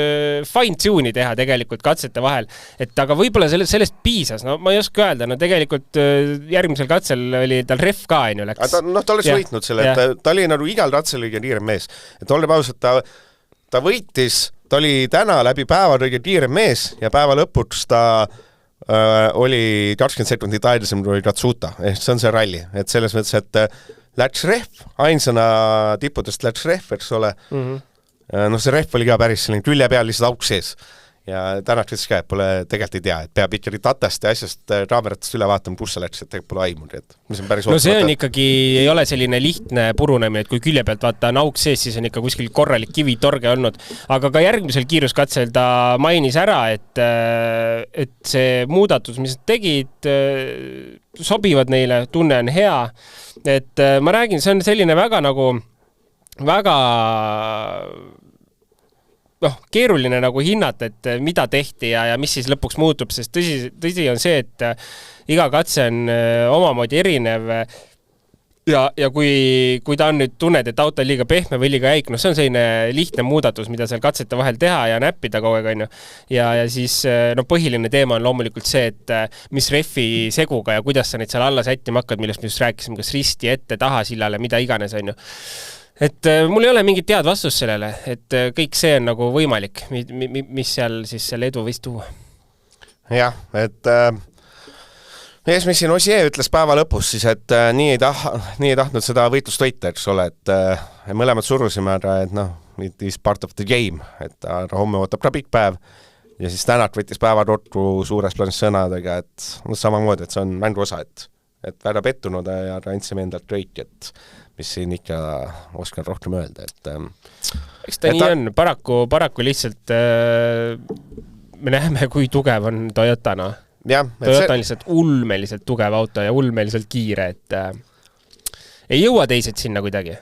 fine-tune'i teha tegelikult katsete vahel, et aga võib-olla sellest piisas, ma ei oska öelda, tegelikult järgmisel katsel oli tal ref ka ju läks.
Ta oleks võitnud selle, et ta oli nagu igal katsel kõige kiirem mees, et oleme ausad, ta võitis, ta oli täna läbi päeva kõige kiirem mees ja päeva lõpuks ta oli 20 sekundit aedlasem kui Katsuta, see on see ralli, et selles mõttes, et läks rehv, ainsana tippudest läks rehv, eks ole. See rehv oli ka päris selline külje peal lihtsalt auk sees. Ja Tänak ütles ka, et pole tegelikult ei tea, et peab ikkagi tatast ja asjast kaameratest üle vaatama, kus sa läks, et tegelikult pole aimud. Mis on päris
see on ikkagi, ei ole selline lihtne purunemine, et kui külje pealt vaata on auk sees, siis on ikka kuskil korralik kivitorge olnud. Aga ka järgmisel kiiruskatsel ta mainis ära, et see muudatus, mis nad tegid, sobivad neile, tunne on hea. Et ma räägin, see on selline väga keeruline nagu hinnata, et mida tehti ja mis siis lõpuks muutub, sest tõsi on see, et iga katse on omamoodi erinev ja kui ta on nüüd tunned, et auto on liiga pehme või liiga jäik, see on selline lihtne muudatus, mida seal katsete vahel teha ja näppida kogu aeg, ja siis põhiline teema on loomulikult see, et mis refi seguga ja kuidas sa neid seal alla sättima hakkad, millest me just rääkisime, kas risti ette, taha sillale, mida iganes on ju. Et mul ei ole mingit tead vastust sellele, et kõik see on nagu võimalik, mis seal siis selle edu võis tuua.
Jah, et Eesmissin Ossier ütles päeva lõpus siis, et nii ei tahtnud seda võitlust võita, eks ole, et mõlemad surusime, et it is part of the game, et homme ootab ka pikk päev ja siis Tänak võttis päeva kokku suures plaanis sõnadega, et samamoodi, et see on mängu osa, et väga pettunud ja andsime endalt kõik, et mis siin ikka oskan rohkem öelda, et
eks ta nii on, paraku lihtsalt me näeme, kui tugev on Toyota, Toyota on lihtsalt ulmeliselt tugev auto ja ulmeliselt kiire, et ei jõua teised sinna kuidagi.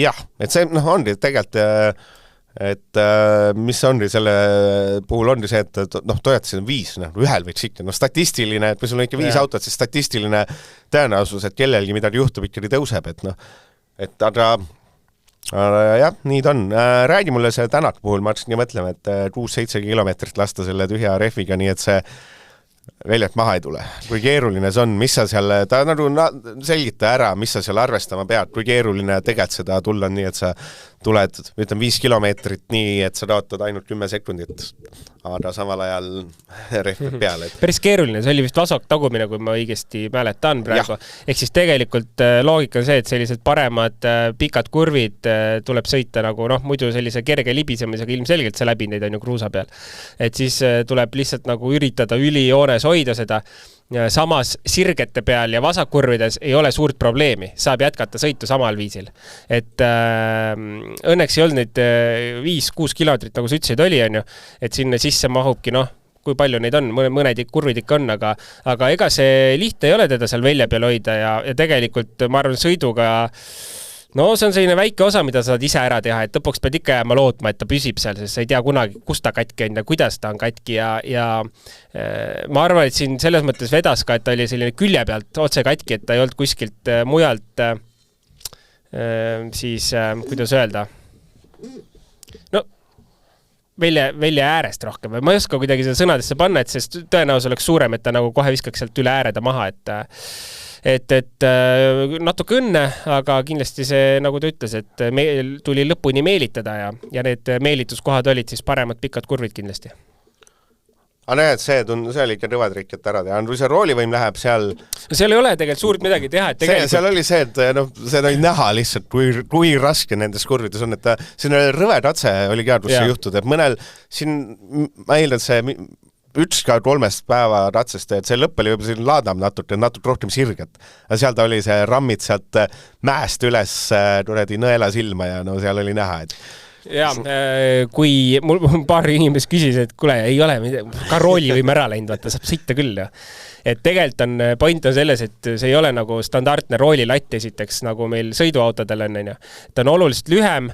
Jah, et see ongi tegelikult, et mis ongi selle puhul ongi see, et Toyotasid on 5, ühel võiks ikka, statistiline, et kui sul on ikka 5 autot, siis statistiline tõenäosus, et kellelgi midagi juhtub, ikkagi tõuseb, aga jah, nii ta on. Räägi mulle see Tänak puhul, ma hakkasin mõtlema, et 6-7 kilomeetrit lasta selle tühja rehviga, nii et see väljalt maha ei tule. Kui keeruline see on, mis sa seal, ta nagu selgita ära, mis sa seal arvestama pead, kui keeruline tegelikult seda tulla nii, et sa tuled, 5 kilomeetrit nii, et sa kaotad ainult 10 sekundit, aga samal ajal rehvid peale.
Päris keeruline, see oli vist vasak tagumine, kui ma õigesti mäletan praegu. Ehk siis tegelikult loogika on see, et sellised paremad pikad kurvid tuleb sõita nagu muidu sellise kerge libisemisega ilmselgelt see läbi neid on ju kruusa peal. Et siis tuleb lihtsalt nagu üritada ülijoones hoida seda. Samas sirgete peal ja vasakkurvides ei ole suurt probleemi, saab jätkata sõitu samal viisil. Et õnneks ei olnud neid 5-6 kilomeetrit, nagu sa ütlesid oli, on ju, et sinna sisse mahubki, kui palju neid on, mõned kurvid ikka on, aga ega see lihtne ei ole teda seal välja peal hoida ja tegelikult ma arvan sõiduga see on selline väike osa, mida saad ise ära teha, et lõpuks pead ikka jääma lootma, et ta püsib seal, sest sa ei tea kunagi, kus ta katki on ja kuidas ta on katki ja ma arvan, et siin selles mõttes vedas ka, et ta oli selline külje pealt otse katki, et ta ei olnud kuskilt mujalt siis, kuidas öelda, välja äärest rohkem või ma ei oska kuidagi seda sõnadesse panna, et sest tõenäosus oleks suurem, et ta nagu kohe viskaks sealt üle ääreda maha, et natuke õnne, aga kindlasti see, nagu ta ütles, et meil tuli lõpuni meelitada ja need meelituskohad olid siis paremad pikad kurvid kindlasti.
Aga näed, see oli ikka rõvad rikket ära teha. Kui see roolivõim läheb seal...
Seal ei ole tegelikult suurt midagi teha. Et tegelikult...
Seal oli see, et seda oli näha lihtsalt, kui raske nendes kurvides on, et siin rõve ratse oli kus see juhtud, et mõnel siin, ma eeldan, see 1-3 päeva ratsest, et see lõpp oli juba siin laadam natuke rohkem sirget. Aga seal ta oli see rammid sealt mäest üles nõela silma ja no seal oli näha, et
ja kui mul paar inimest küsis, et kuule, ei ole, ka rooli võime ära läinud, vaata, saab sõita küll. Ja. Et tegelikult on point on selles, et see ei ole nagu standardne roolilatt esiteks, nagu meil sõiduautodel on. Ta on oluliselt lühem,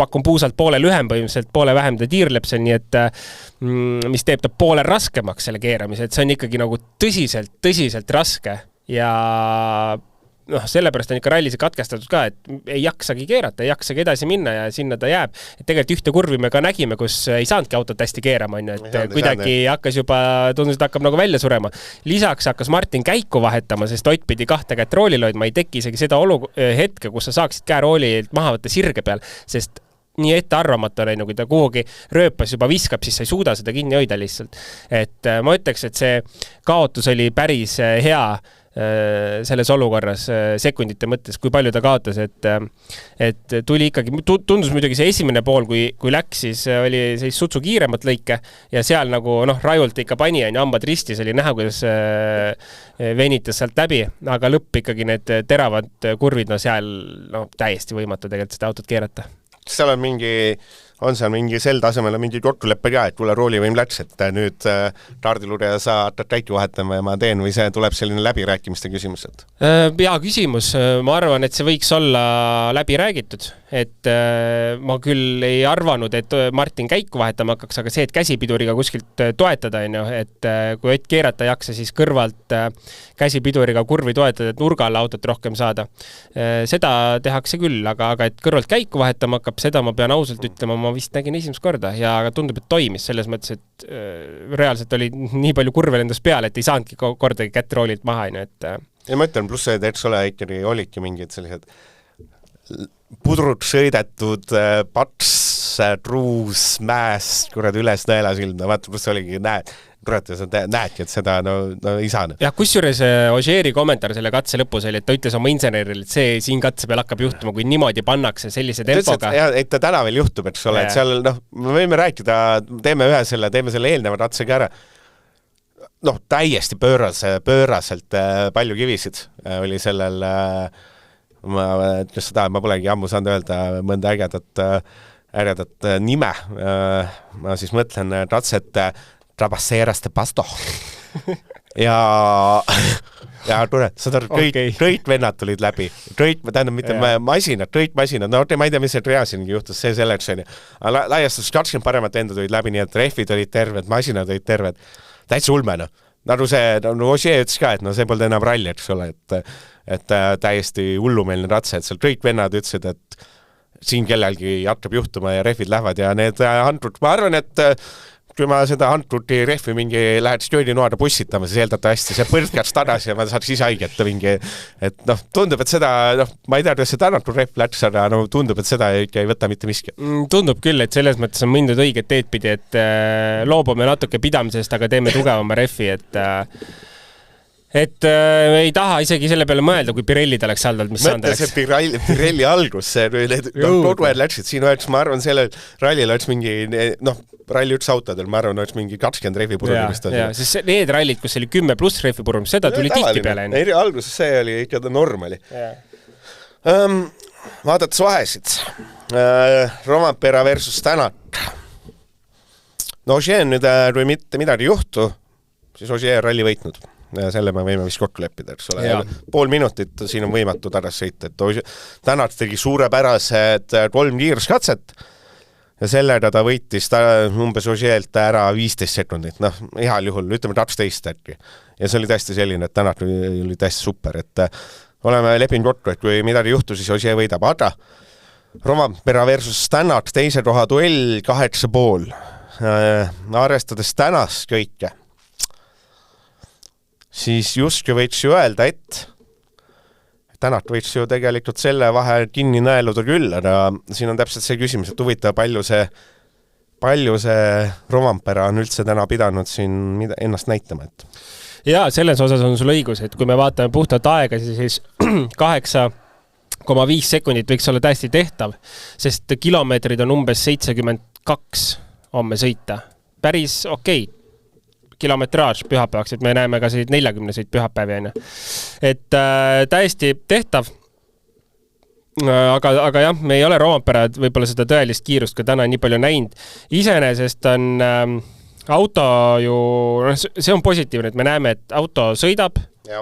pakun puusalt poole lühem, põhimõtteliselt poole vähem ta tiirleb seal, nii et mis teeb ta poole raskemaks selle keeramise, et see on ikkagi nagu tõsiselt raske ja sellepärast on ikka rallis katkestatud ka, et ei jaksagi keerata, ei jaksagi edasi minna ja sinna ta jääb. Et tegelikult ühte kurvi me ka nägime, kus ei saanudki autot hästi keerama, et kuidagi hakkas juba, tundus, et hakkab nagu välja surema. Lisaks hakkas Martin käiku vahetama, sest Ott pidi 2 kätt roolil hoidma, ei teki isegi seda hetke, kus sa saaksid käe roolilt maha võtta sirge peal, sest nii ette arvamata oli, kui ta kuhugi rööpas juba viskab, siis sa ei suuda seda kinni hoida lihtsalt. Et ma ütleks, et see kaotus oli päris hea selles olukorras sekundite mõttes, kui palju ta kaotas, et tuli ikkagi, tundus muidugi see esimene pool, kui läks, siis oli siis sutsu kiiremat lõike ja seal nagu rajult ikka pani ja hambad ristis oli näha, kuidas venitas sealt läbi, aga lõpp ikkagi need teravad kurvid, seal täiesti võimatu tegelikult seda autot keerata.
Seal on seal mingi sel tasemel mingi kokkuleppe ka, et tule roolivõim läks, et nüüd tardilureja sa hakkad käiku vahetama ja ma teen või see tuleb selline läbirääkimiste küsimus?
Hea küsimus. Ma arvan, et see võiks olla läbi räägitud, et ma küll ei arvanud, et Martin käiku vahetama hakkaks, aga see, et käsipiduriga kuskilt toetada, et kui Ott keerata jaksa, siis kõrvalt käsipiduriga kurvi toetada, et nurga alla autot rohkem saada. Seda tehakse küll, aga et kõrvalt käiku vahetama hakkab, seda ma pean ausalt ütlema, ma vist nägin esimest korda ja tundub, et toimis selles mõttes, et reaalselt oli nii palju kurve endas peal, et ei saanudki kordagi kätt roolilt maha.
Ja ma ütlen, pluss see, et eks ole, ikkagi olidki mingid sellised pudrud sõidetud, pats, truus, mäest, kurad üles nõelasilmna, vaata, pluss oligi, kurat, sa näedki, et seda ei saa.
Ja kusjuures Ogieri kommentaar selle katse lõpus oli, et ta ütles oma inseneril, et see siin katse peal hakkab juhtuma, kui niimoodi pannakse sellise tempoga.
Et ta täna veel juhtub, eks ole, et seal, me võime rääkida, teeme selle eelneva katsega ära. Täiesti pööraselt palju kivisid oli sellel, ma polegi ammu saanud öelda mõnda ägedat nime. Ma siis mõtlen katset Trabasseeraste pasto. ja tule, saad aru, kõik vennad tulid läbi. Masinad. Ma ei tea, mis see reasingi juhtus, see selleks oli. Laiastus 20 paremat venda tulid läbi, nii et rehvid olid terved, masinad olid terved. Täitsa ulme, Nagu see, Ogier ütles ka, et see polnud enam ralli, eks ole, et täiesti hullumeelne ratse, et seal kõik vennad ütlesid, et siin kellelgi hakkab juhtuma ja rehvid lähevad ja need antud, ma arvan, et kui ma seda Antruti rehvi lähed stjordinoada bussitama, siis eeldatavasti see põrkaks tagasi ja ma saaks ise haiget mingi, et tundub, et seda, ma ei tea, kas see Antruti rehv läks, aga tundub, et seda ei võta mitte miski.
Tundub küll, et selles mõttes on mindud õiget teed pidi, et loobume natuke pidamisest, aga teeme tugevama rehvi, et ei taha isegi selle peale mõelda, kui Pirellid oleks saldalt, mis saanud
oleks. Mõtle see Pirelli algus, kogu aeg läksid, siin oleks, ma arvan, sellel rallil oleks mingi, ralli 1 autodel, ma arvan, oleks mingi 20 rehvi purumist.
Sest need rallid, kus oli 10 pluss rehvi purumist, seda tuli tihti peale.
Alguses see oli ikka normali. Vaadates vahesid. Romampera versus Tänak. Ogier nüüd, kui mitte midagi juhtu, siis Ogier ralli võitnud. Ja selle me võime vist kokku leppida, eks ole. Pool minutit siin on võimatu tagasi sõita. Tänak tegi suurepärased 3 kiiruskatset ja sellega ta võitis umbes Ogier'lt ära 15 sekundit. Ihal juhul, ütleme 12 äkki. Ja see oli täiesti selline, et Tänak oli täiesti super. Et oleme leppinud kokku, et kui midagi juhtu, siis Ogier võidab. Aga Rovampera versus Stannard teise koha duell 8,5. Arvestades tänast kõike, siis justkui võiks ju öelda, et Stannard võiks ju tegelikult selle vahe kinni nõeluda küll, aga siin on täpselt see küsimus, et huvitav, palju see Rovampera on üldse täna pidanud siin ennast näitama, et
ja selles osas on sul õigus, et kui me vaatame puhtalt aega, siis 8,5 sekundit võiks olla täiesti tehtav, sest kilomeetrid on umbes 72 homme sõita. Päris okei. Kilometraaž pühapäevaks, et me näeme ka 40 sõit pühapäevi. Et täiesti tehtav. Aga jah, me ei ole Rovampera võib-olla seda tõelist kiirust ka täna nii palju näinud. Iseenesest on auto ju, see on positiivne, et me näeme, et auto sõidab.
Ja.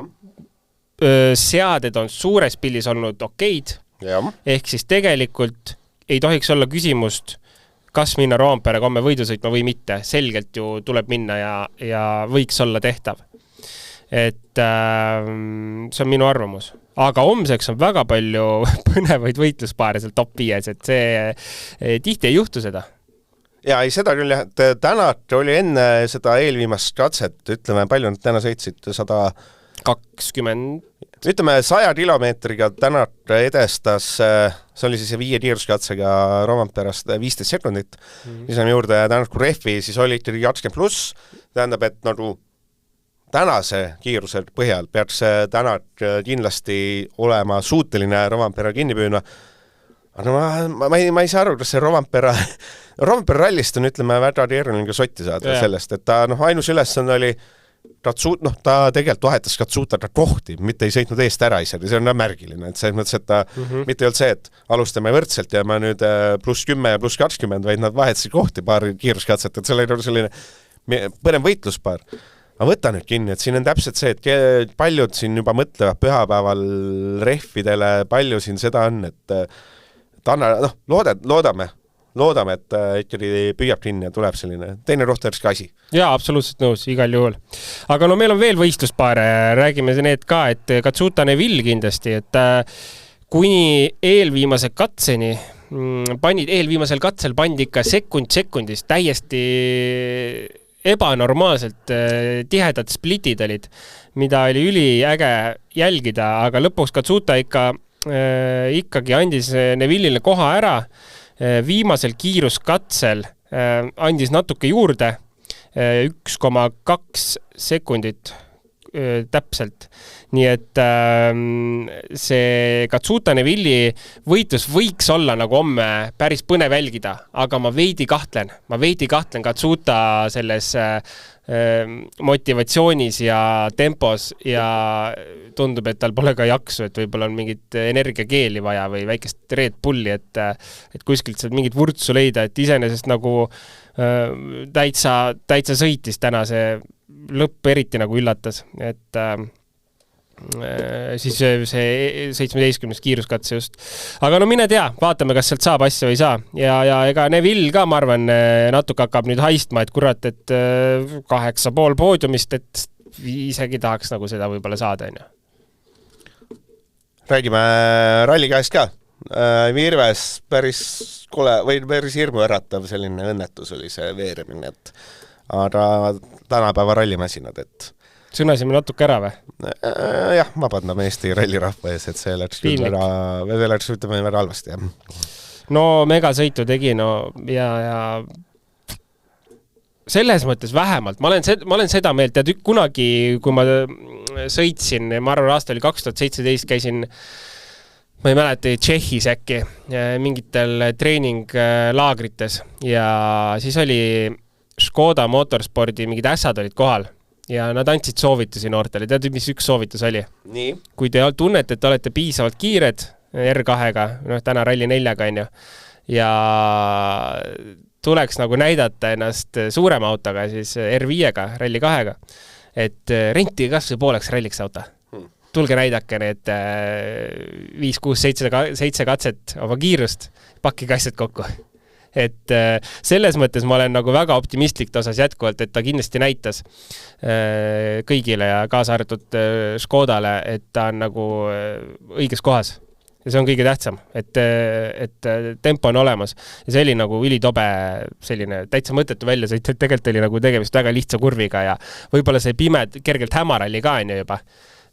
Seaded on suures pildis olnud okeid.
Ja.
Ehk siis tegelikult ei tohiks olla küsimust, kas minna Rovamperaga homme võidu sõitma või mitte. Selgelt ju tuleb minna ja võiks olla tehtav. Et see on minu arvamus. Aga homseks on väga palju põnevaid võitluspaare seal top 5, et see tihti ei juhtu seda.
Ja ei seda küll, et Tänat oli enne seda eelviimast katset, ütleme, palju nad täna sõitsid,
120.
Ütleme, 100 kilomeetriga Tänat edestas, see oli siis 5 kiiruskatsega Romamperast 15 sekundit, lisame juurde Tänatku rehvi, siis oli ikkagi 20+, tähendab, et nagu tänase kiiruse põhjal peaks Tänat kindlasti olema suuteline Rovampera kinni püüna. Aga ma ei saa aru, kas see Rovampera rallist on, ütleme, väga keeruline sotti saada sellest, et ta ainus ülesanne oli ta tegelikult vahetas Katsutada kohti, mitte ei sõitnud eest ära isegi, see on märgiline, et selles mõttes, et ta mitte ei olnud see, et alustame võrdselt ja ma nüüd +10 ja +20, vaid nad vahetasid kohti paar kiiruskatset, et see oli selline põnev võitluspaar. Ma võta nüüd kinni, et siin on täpselt see, et paljud siin juba mõtlevad pühapäeval rehvidele, palju siin seda on, et loodame, et ikkagi püüab kinni ja tuleb selline teine rohterski asi.
Jaa, absoluutselt nõus, igal juhul. Aga meil on veel võistluspaare, räägime need ka, et Katsuta Neville kindlasti, et kuni eelviimase katseni eelviimasel katsel pandi ikka sekundist täiesti ebanormaalselt tihedad splitid olid, mida oli üliäge jälgida, aga lõpuks Katsuta ikkagi andis Neville'ile koha ära. Viimasel kiiruskatsel andis natuke juurde 1,2 sekundit täpselt. Nii et see Katsuta Neville'i võitlus võiks olla nagu homme päris põnev jälgida, aga ma veidi kahtlen Katsuta selles motivatsioonis ja tempos ja tundub, et tal pole ka jaksu, et võib-olla on mingit energiakeeli vaja või väikest Red Bulli, et kuskilt sealt mingit vurtsu leida, et iseenesest nagu täitsa sõitis täna see lõpp eriti nagu üllatas, et siis see 17. kiiruskatse just. Aga mine tea, vaatame, kas sealt saab asja või ei saa. Ja ega Neville ka, ma arvan, natuke hakkab nüüd haistma, et kurat, et 8,5 poodiumist, et isegi tahaks nagu seda võib-olla saada.
Räägime ralli käest ka. Virves päris kole või päris hirmu äratav selline õnnetus oli see veeremine, et aga tänapäeva rallimasinad, et
sõnasime natuke ära või?
Jah, vabandame Eesti rallirahva ees, et see läks küll ütleme väga halvasti.
No megasõitu tegi, ja selles mõttes vähemalt. Ma olen seda meelt, et kunagi, kui ma sõitsin, ma arvan, aasta oli 2017, käisin, ma ei mäleta, Tšehhis äkki, mingitel treeninglaagrites ja siis oli Škoda Motorspordi mingid ässad olid kohal ja nad andsid soovitusi noortele. Tead, mis üks soovitus oli?
Nii.
Kui te tunnete, et olete piisavalt kiired R2-ga, täna Rally 4-ga on ju, ja tuleks nagu näidata ennast suurema autoga, siis R5-ga, Rally 2-ga, et renti kas või pooleks ralliks auto. Tulge näidake need 5, 6, 7 katset oma kiirust, pakkige asjad kokku. Et selles mõttes ma olen nagu väga optimistlik osas jätkuvalt, et ta kindlasti näitas kõigile ja kaasa arvatud Škodale, et ta on nagu õiges kohas. Ja see on kõige tähtsam, et tempo on olemas. Ja see oli nagu ülitobe selline täitsa mõttetu väljasõit, et tegelikult oli nagu tegemist väga lihtsa kurviga ja võib-olla see pime kergelt hämaralli ka on juba.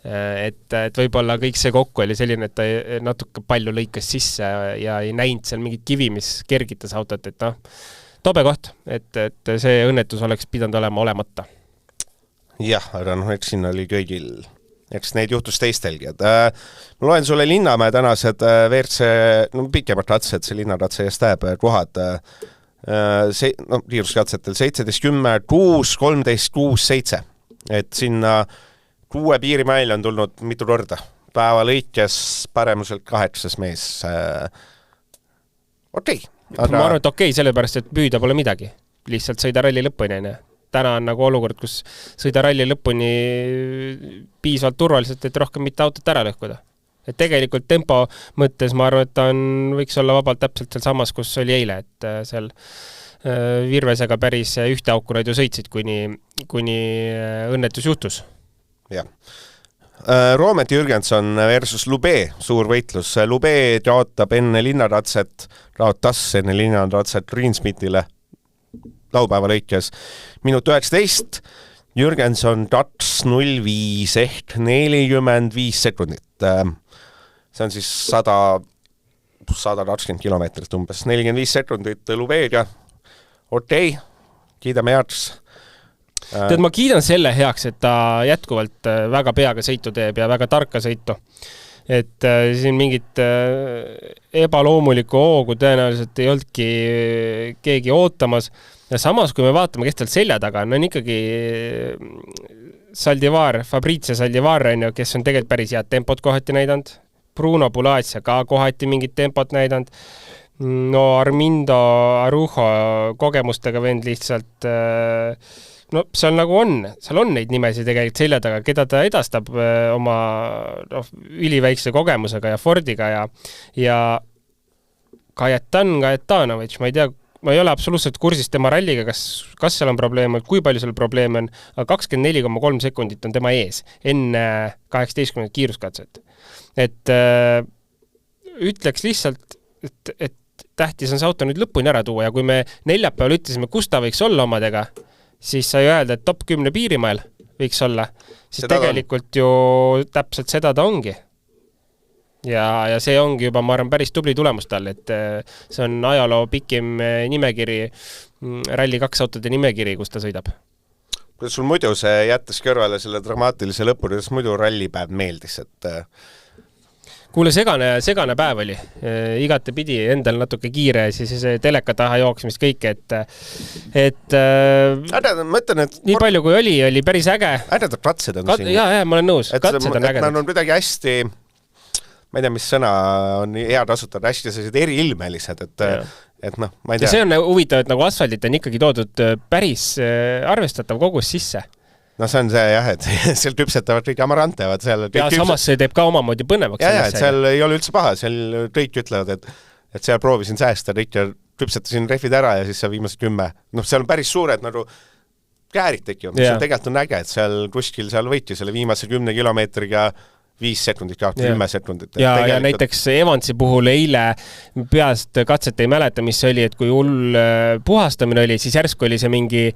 Et võib-olla kõik see kokku oli selline, et ta natuke palju lõikas sisse ja ei näinud seal mingit kivi, mis kergitas autot, et tobe koht, et see õnnetus oleks pidanud olema olemata.
Jah, aga eks siin oli kõigil... Eks neid juhtus teistelgi. Ma loen sulle Linnamäe tänased WRC, pikemad ratsed, see linnaratse eest läheb kohad. Kiiruskatsetel 17, 10, 6, 13, 6, 7. Et sinna 6 piirimäel on tulnud mitu korda. Päeva lõikes paremuselt 8 mees. Okei.
Ma arvan, et okei, sellepärast, et püüda pole midagi. Lihtsalt sõida ralli lõpuni, ne? Täna on nagu olukord, kus sõida ralli lõpuni piisavalt turvaliselt, et rohkem mitte autot ära lõhkuda. Et tegelikult tempo mõttes ma arvan, et ta võiks olla vabalt täpselt seal samas, kus oli eile, et seal Virvesega päris ühte auku nad ju sõitsid, kuni õnnetus juhtus.
Jah. Roomet Jürgenson versus Lube, suur võitlus. Lube jaotab enne linnaratset, raotas enne linnaratset Greensmithile laupäeva lõikes. Minut 19, Jürgenson Dats 05 ehk 45 sekundit. See on siis 120 kilomeetrit umbes. 45 sekundit Lubeega. Okei, kiidame heaks.
Tead, ma kiidan selle heaks, et ta jätkuvalt väga peaga sõitu teeb ja väga tarka sõitu. Et siin mingit ebaloomulikku hoogu tõenäoliselt ei olnudki keegi ootamas. Ja samas, kui me vaatame, kes tal selja taga on ikkagi Saldivar, Fabrizio Saldivar, kes on tegelikult päris head tempot kohati näidanud. Bruno Pulazia ka kohati mingit tempot näidanud. No Armindo Arujo kogemustega vend lihtsalt... No seal nagu seal on neid nimesi tegelikult selja taga, keda ta edastab oma üliväikse kogemusega ja Fordiga ja Kajetanovic, ma ei tea, ma ei ole absoluutselt kursis tema ralliga, kas seal on probleem, kui palju seal probleem on, aga 24,3 sekundit on tema ees enne 18 kiiruskatset. Et ütleks lihtsalt, et tähtis on see auto nüüd lõpuni ära tuua ja kui me neljapäeval ütlesime, kus ta võiks olla omadega, siis sai öelda, et top 10 piirimael võiks olla, siis seda tegelikult ju täpselt seda ta ongi. Ja see ongi juba, ma arvan, päris tubli tulemus tal, et see on ajaloo pikim nimekiri, Rally 2 autode nimekiri, kus ta sõidab.
Kuidas sul muidu see jättes kõrvale selle dramaatilise lõpu, kuidas muidu rallipäev meeldis, et...
Kuule, segane päev oli. Igate pidi endal natuke kiire, siis see teleka taha jooksmist kõik, et
mõtlen, et...
nii palju kui oli päris äge.
Ägedad katsed on siin.
Jaa, ma olen nõus. Katsed on ägedad.
Nad on midagi hästi, ma ei tea, mis sõna on hea kasutada, hästi sellised eriilmelised, et noh, ma ei tea.
Ja see on huvitav, et nagu asfaldit on ikkagi toodud päris arvestatav kogus sisse.
No see on see jah, et seal küpsetavad kõik amarantevad.
Ja samas see teeb ka omamoodi põnevaks.
Ja, et seal ei ole üldse paha, seal kõik ütlevad, et seal proovisin säästa kõik ja küpsetasin rehvid ära ja siis seal viimased 10. Seal on päris suured nagu käärid tekivad, mis on tegelikult on äge, et seal kuskil seal võiti selle viimase 10 kilomeetriga 5 sekundit, 10 sekundit.
Ja näiteks Evansi puhul eile peast katset ei mäleta, mis oli, et kui hull puhastamine oli, siis järsku oli see mingi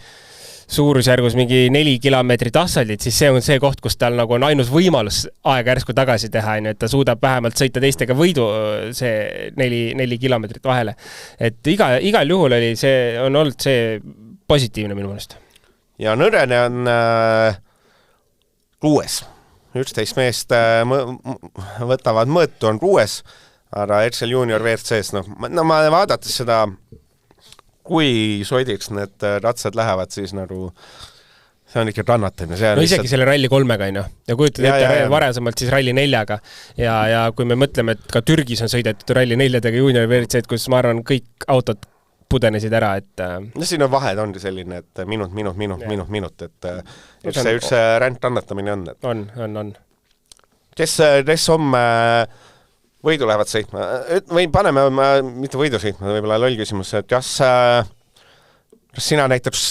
suurusjärgus mingi 4 kilomeetrit asfaldit, siis see on see koht, kus tal nagu on ainus võimalus aega järsku tagasi teha, et ta suudab vähemalt sõita teistega võidu see 4 kilomeetrit vahele. Et igal juhul oli see, on olnud see positiivne minu mõelest.
Ja Nõrene on 6. 11 meest võtavad mõõtu, on 6, aga Excel Junior WRC-s, ma vaadates seda kui soidiks need ratsad lähevad, siis nagu see on ikka kannatamine.
No isegi selle Rally 3-ga, ja kujutad ette varasemalt siis Rally 4-ga ja kui me mõtleme, et ka Türgis on sõidetud Rally 4-dega junior WRC-d, kus ma arvan, kõik autod pudenesid ära, et...
No siin on vahed, ongi selline, et minut, et see üldse ränd kannatamine on.
On.
Kes homme võidu lähevad sõitma? Või paneme, mitte võidu sõitma, võib-olla loll küsimus, et kas sina näiteks,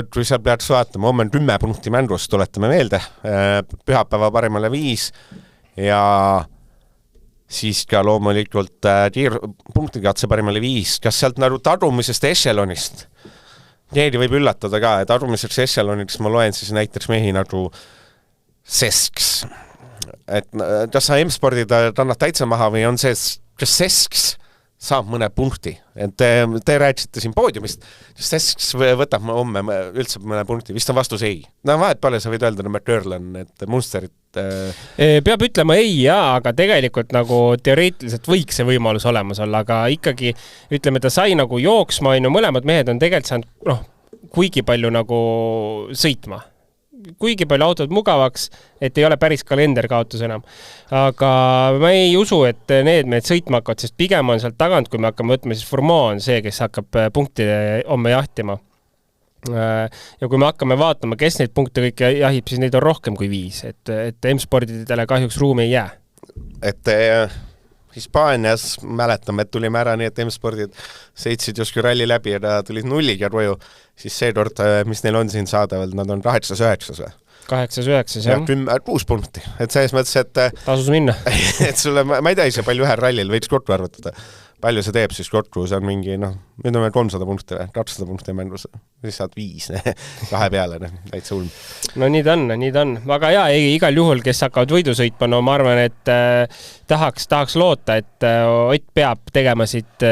kui sa peaks vaatama, homme on 10 punkti mängust, tuletame meelde, pühapäeva parimale 5 ja siis ka loomulikult punktikatse parimale 5. Kas sealt nagu tadumisest ešelonist? Keegi võib üllatada ka, et tadumiseks ešeloniks ma loen siis näiteks mehi nagu Sesks. Et kas sa M-spordid annad täitsa maha või on see, kas Sesks saab mõne punkti? Et te rääkisite siin poodiumist, kas Sesks võtab homme üldse mõne punkti? Vist on vastus ei. No vahet palju sa võid öelda, McDurlan, et Munsterit...
Peab ütlema ei, jaa, aga tegelikult nagu teoreetiliselt võiks see võimalus olemas olla, aga ikkagi ütleme, ta sai nagu jooksma, mõlemad mehed on tegelikult saanud kuigi palju nagu sõitma. Kuigi palju autod mugavaks, et ei ole päris kalender kaotus enam. Aga ma ei usu, et need mehed sõitma hakkavad, sest pigem on sealt tagant, kui me hakkame võtma, siis Furman on see, kes hakkab punkti homme jahtima. Ja kui me hakkame vaatama, kes neid punkte kõik jahib, siis neid on rohkem kui 5, et M-spordidele kahjuks ruumi ei jää.
Et Hispaanias mäletame, et tulime ära nii, et M-spordid sõitsid justkui ralli läbi ja ta tulid nulliga koju, siis see kord, mis neil on siin saadaval, nad on 8-9 või?
8-9, jah.
6 punkti, et selles mõttes, et
tasus minna.
Et sulle, ma ei tea ise palju ühel rallil võiks kokku arvutada. Palju see teeb siis kokku, see on mingi, nüüd on 300 punkti või 200 punkti mängus, siis saad 5 kahe peale, täitsa ulm.
No nii ta on. Aga jaa, igal juhul, kes hakkavad võidu sõitma, no ma arvan, et tahaks loota, et Ott peab tegema siit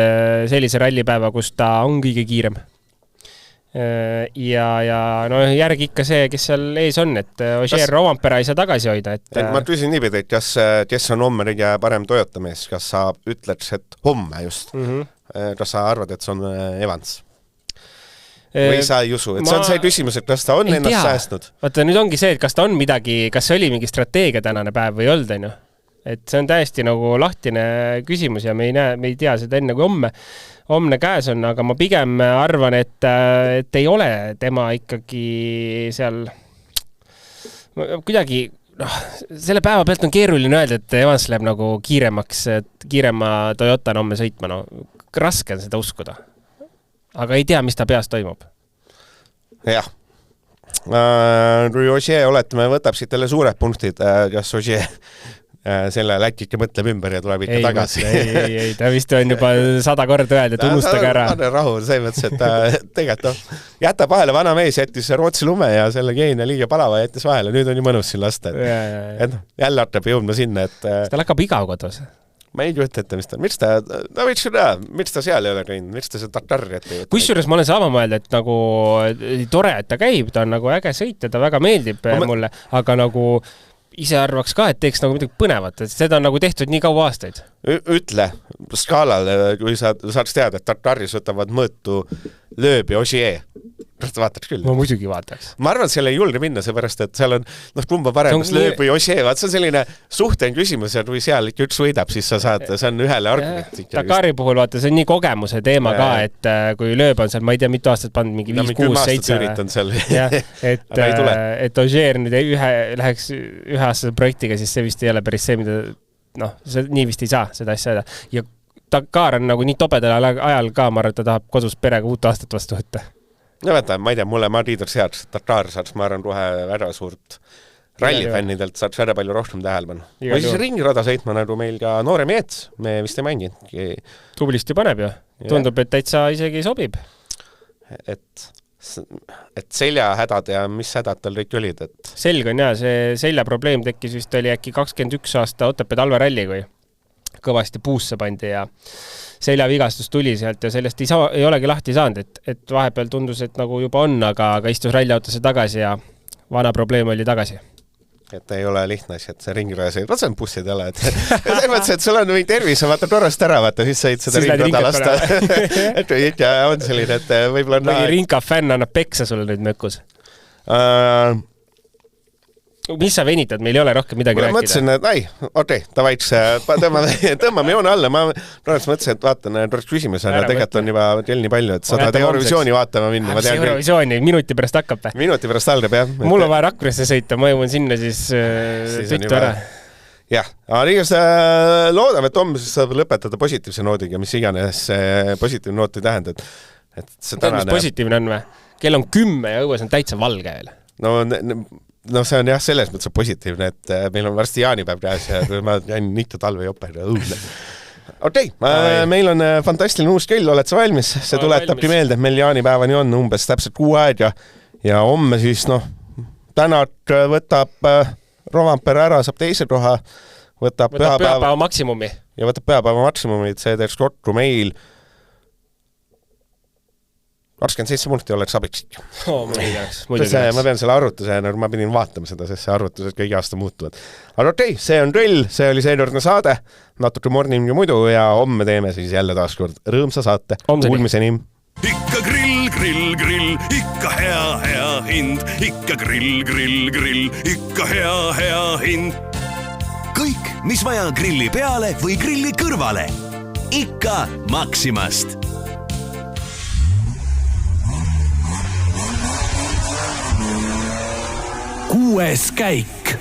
sellise rallipäeva, kus ta on kõige kiirem. Ja no järgi ikka see, kes seal ees on, et Ogier Rovampere ei saa tagasi hoida.
Ma küsin niipidi, et kes on homme kõige parem Toyota mees, kas sa ütleks, et homme just, kas sa arvad, et see on Evans? Või sa ei usu, et see on see küsimus, et kas ta on ennast säästnud?
Vaata, nüüd ongi see, et kas ta on midagi, kas see oli mingi strateegia tänane päev või olnud, on ju? Et see on täiesti nagu lahtine küsimus ja me ei tea seda enne kui homne käes on, aga ma pigem arvan, et ei ole tema ikkagi seal kuidagi, selle päeva pealt on keeruline öelda, et Evans läheb nagu kiirema Toyota homme sõitma, raske on seda uskuda. Aga ei tea, mis ta peas toimub.
Jah. Kui Ogier oletame, võtab siit jälle suured punktid, kas Ogier selle Lätike mõtleb ümber ja tuleb ikka tagasi.
Ei, ta vist on juba 100 korda öeldi, et unustage ära.
Rahu, see mõttes, et tegelikult jätab vahele vana mees, jättis Rootsi lume ja selle geenia liiga palava jättis vahele. Nüüd on ju mõnus siin lasta. Jälle hakkab jõudma sinna, et...
Ta hakkab igav kodus.
Ma ei kujuta ette, miks ta seal ei ole käinud, miks ta see Tatarri ette ei võtta.
Kusjuures ma olen sama mõelda, et nagu tore, et ta käib, ta on nagu äge sõita, ta väga meeldib mulle, aga nagu ise arvaks ka, et teeks nagu midagi põnevat, et seda on nagu tehtud nii kaua aastaid.
Ütle skaalal, kui sa saaks teada, et Tartaris võtavad mõõtu lööb ja Ogier. Vaataks küll.
Ma muidugi vaataks.
Ma arvan, et selle ei julge minna, seepärast, et seal on kumba parem, kas lööb või Ogier. Vaat see on selline suhteen küsimus ja kui seal üks võidab, siis sa saad, see on ühele argument.
Takari puhul vaata, see on nii kogemuse teema ka, et kui lööb on seal, ma ei tea, mitu aastat pandud, mingi 5, 6, 7. Et Ogier nüüd läheks üheaastase projektiga, siis see vist ei ole päris see, mida see nii vist ei saa seda asja öelda. Ja Takar on nagu nii tobedal ajal ka, ma arvan, et ta tahab kodus perega uut aastat vastu võtta.
No võtta, ma ei tea, mulle Madridor seaks, Tatar saaks, ma arvan, kohe väga suurt rallifännidelt saaks väga palju rohkem tähelepanu. Või siis ringrada sõitma nagu meil ka noore meets, me vist ei mängi.
Tublisti paneb ju. Tundub, et täitsa isegi sobib.
Et seljahädad ja mis hädad tal kõik olid?
Selg on jah, see selja probleem tekkis vist oli äkki 21 aasta Otepää talveralli, kui kõvasti puusse pandi ja seljavigastus tuli sealt ja sellest ei olegi lahti saanud, et vahepeal tundus, et nagu juba on, aga istus ralliautosse tagasi ja vana probleem oli tagasi.
Et ei ole lihtne asi, et see ringraja see, see on bussid ei ole. See mõttes, et sul on või tervis on vaata korrast ära, vaata, siis said seda ringrada lasta. Et ikka on selline, et võib-olla...
Mingi ringkafänn annab peksa sulle nüüd mökkus. Mis sa venitad? Meil ei ole rohkem midagi rääkida.
Ma mõtlesin, et okei, tavaiks, tõmbame joone alla. Ma mõtlesin, et vaatan, küsimusena tegelikult on juba kell nii palju, et sa tahad Eurovisiooni vaatama minna.
Eurovisiooni, minuti pärast hakkab.
Minuti pärast algab, jah.
Mul on vaja Rakveresse sõita, ma jõuan sinna siis sõitu ära.
Jah, aga igast loodame, et homme saab lõpetada positiivse noodiga, mis iganes positiivne noot ei tähenda.
Mis positiivne on või? Kell on 10 ja õues on täitsa valge veel.
No no see on jah, selles mõttes positiivne, et meil on varsti jaanipäev käes ja ma jäin mitu talve joper ja õudne. Okei, meil on fantastiline uus grill, oled sa valmis? See tuletabki meelde, et meil jaanipäevani on umbes täpselt 6 aega ja homme siis tänat võtab Rovanpere ära, saab teise koha, võtab
pühapäeva maksimumi.
Ja võtab pühapäeva maksimumi, et see teeks kokku meil 27 punkti oleks abiks. Ma pean selle arvutuse, ma pidin vaatama seda, sest see arvutused kõigi aasta muutuvad. Aga okei, see on grill, see oli seekordne saade, natuke morning ja muidu ja homme teeme siis jälle taaskord rõõmsa saate. Kuulmiseni.
Ikka grill, ikka hea hind, ikka grill, ikka hea hind.
Kõik, mis vaja grilli peale või grilli kõrvale. Ikka Maximast.
6. käik.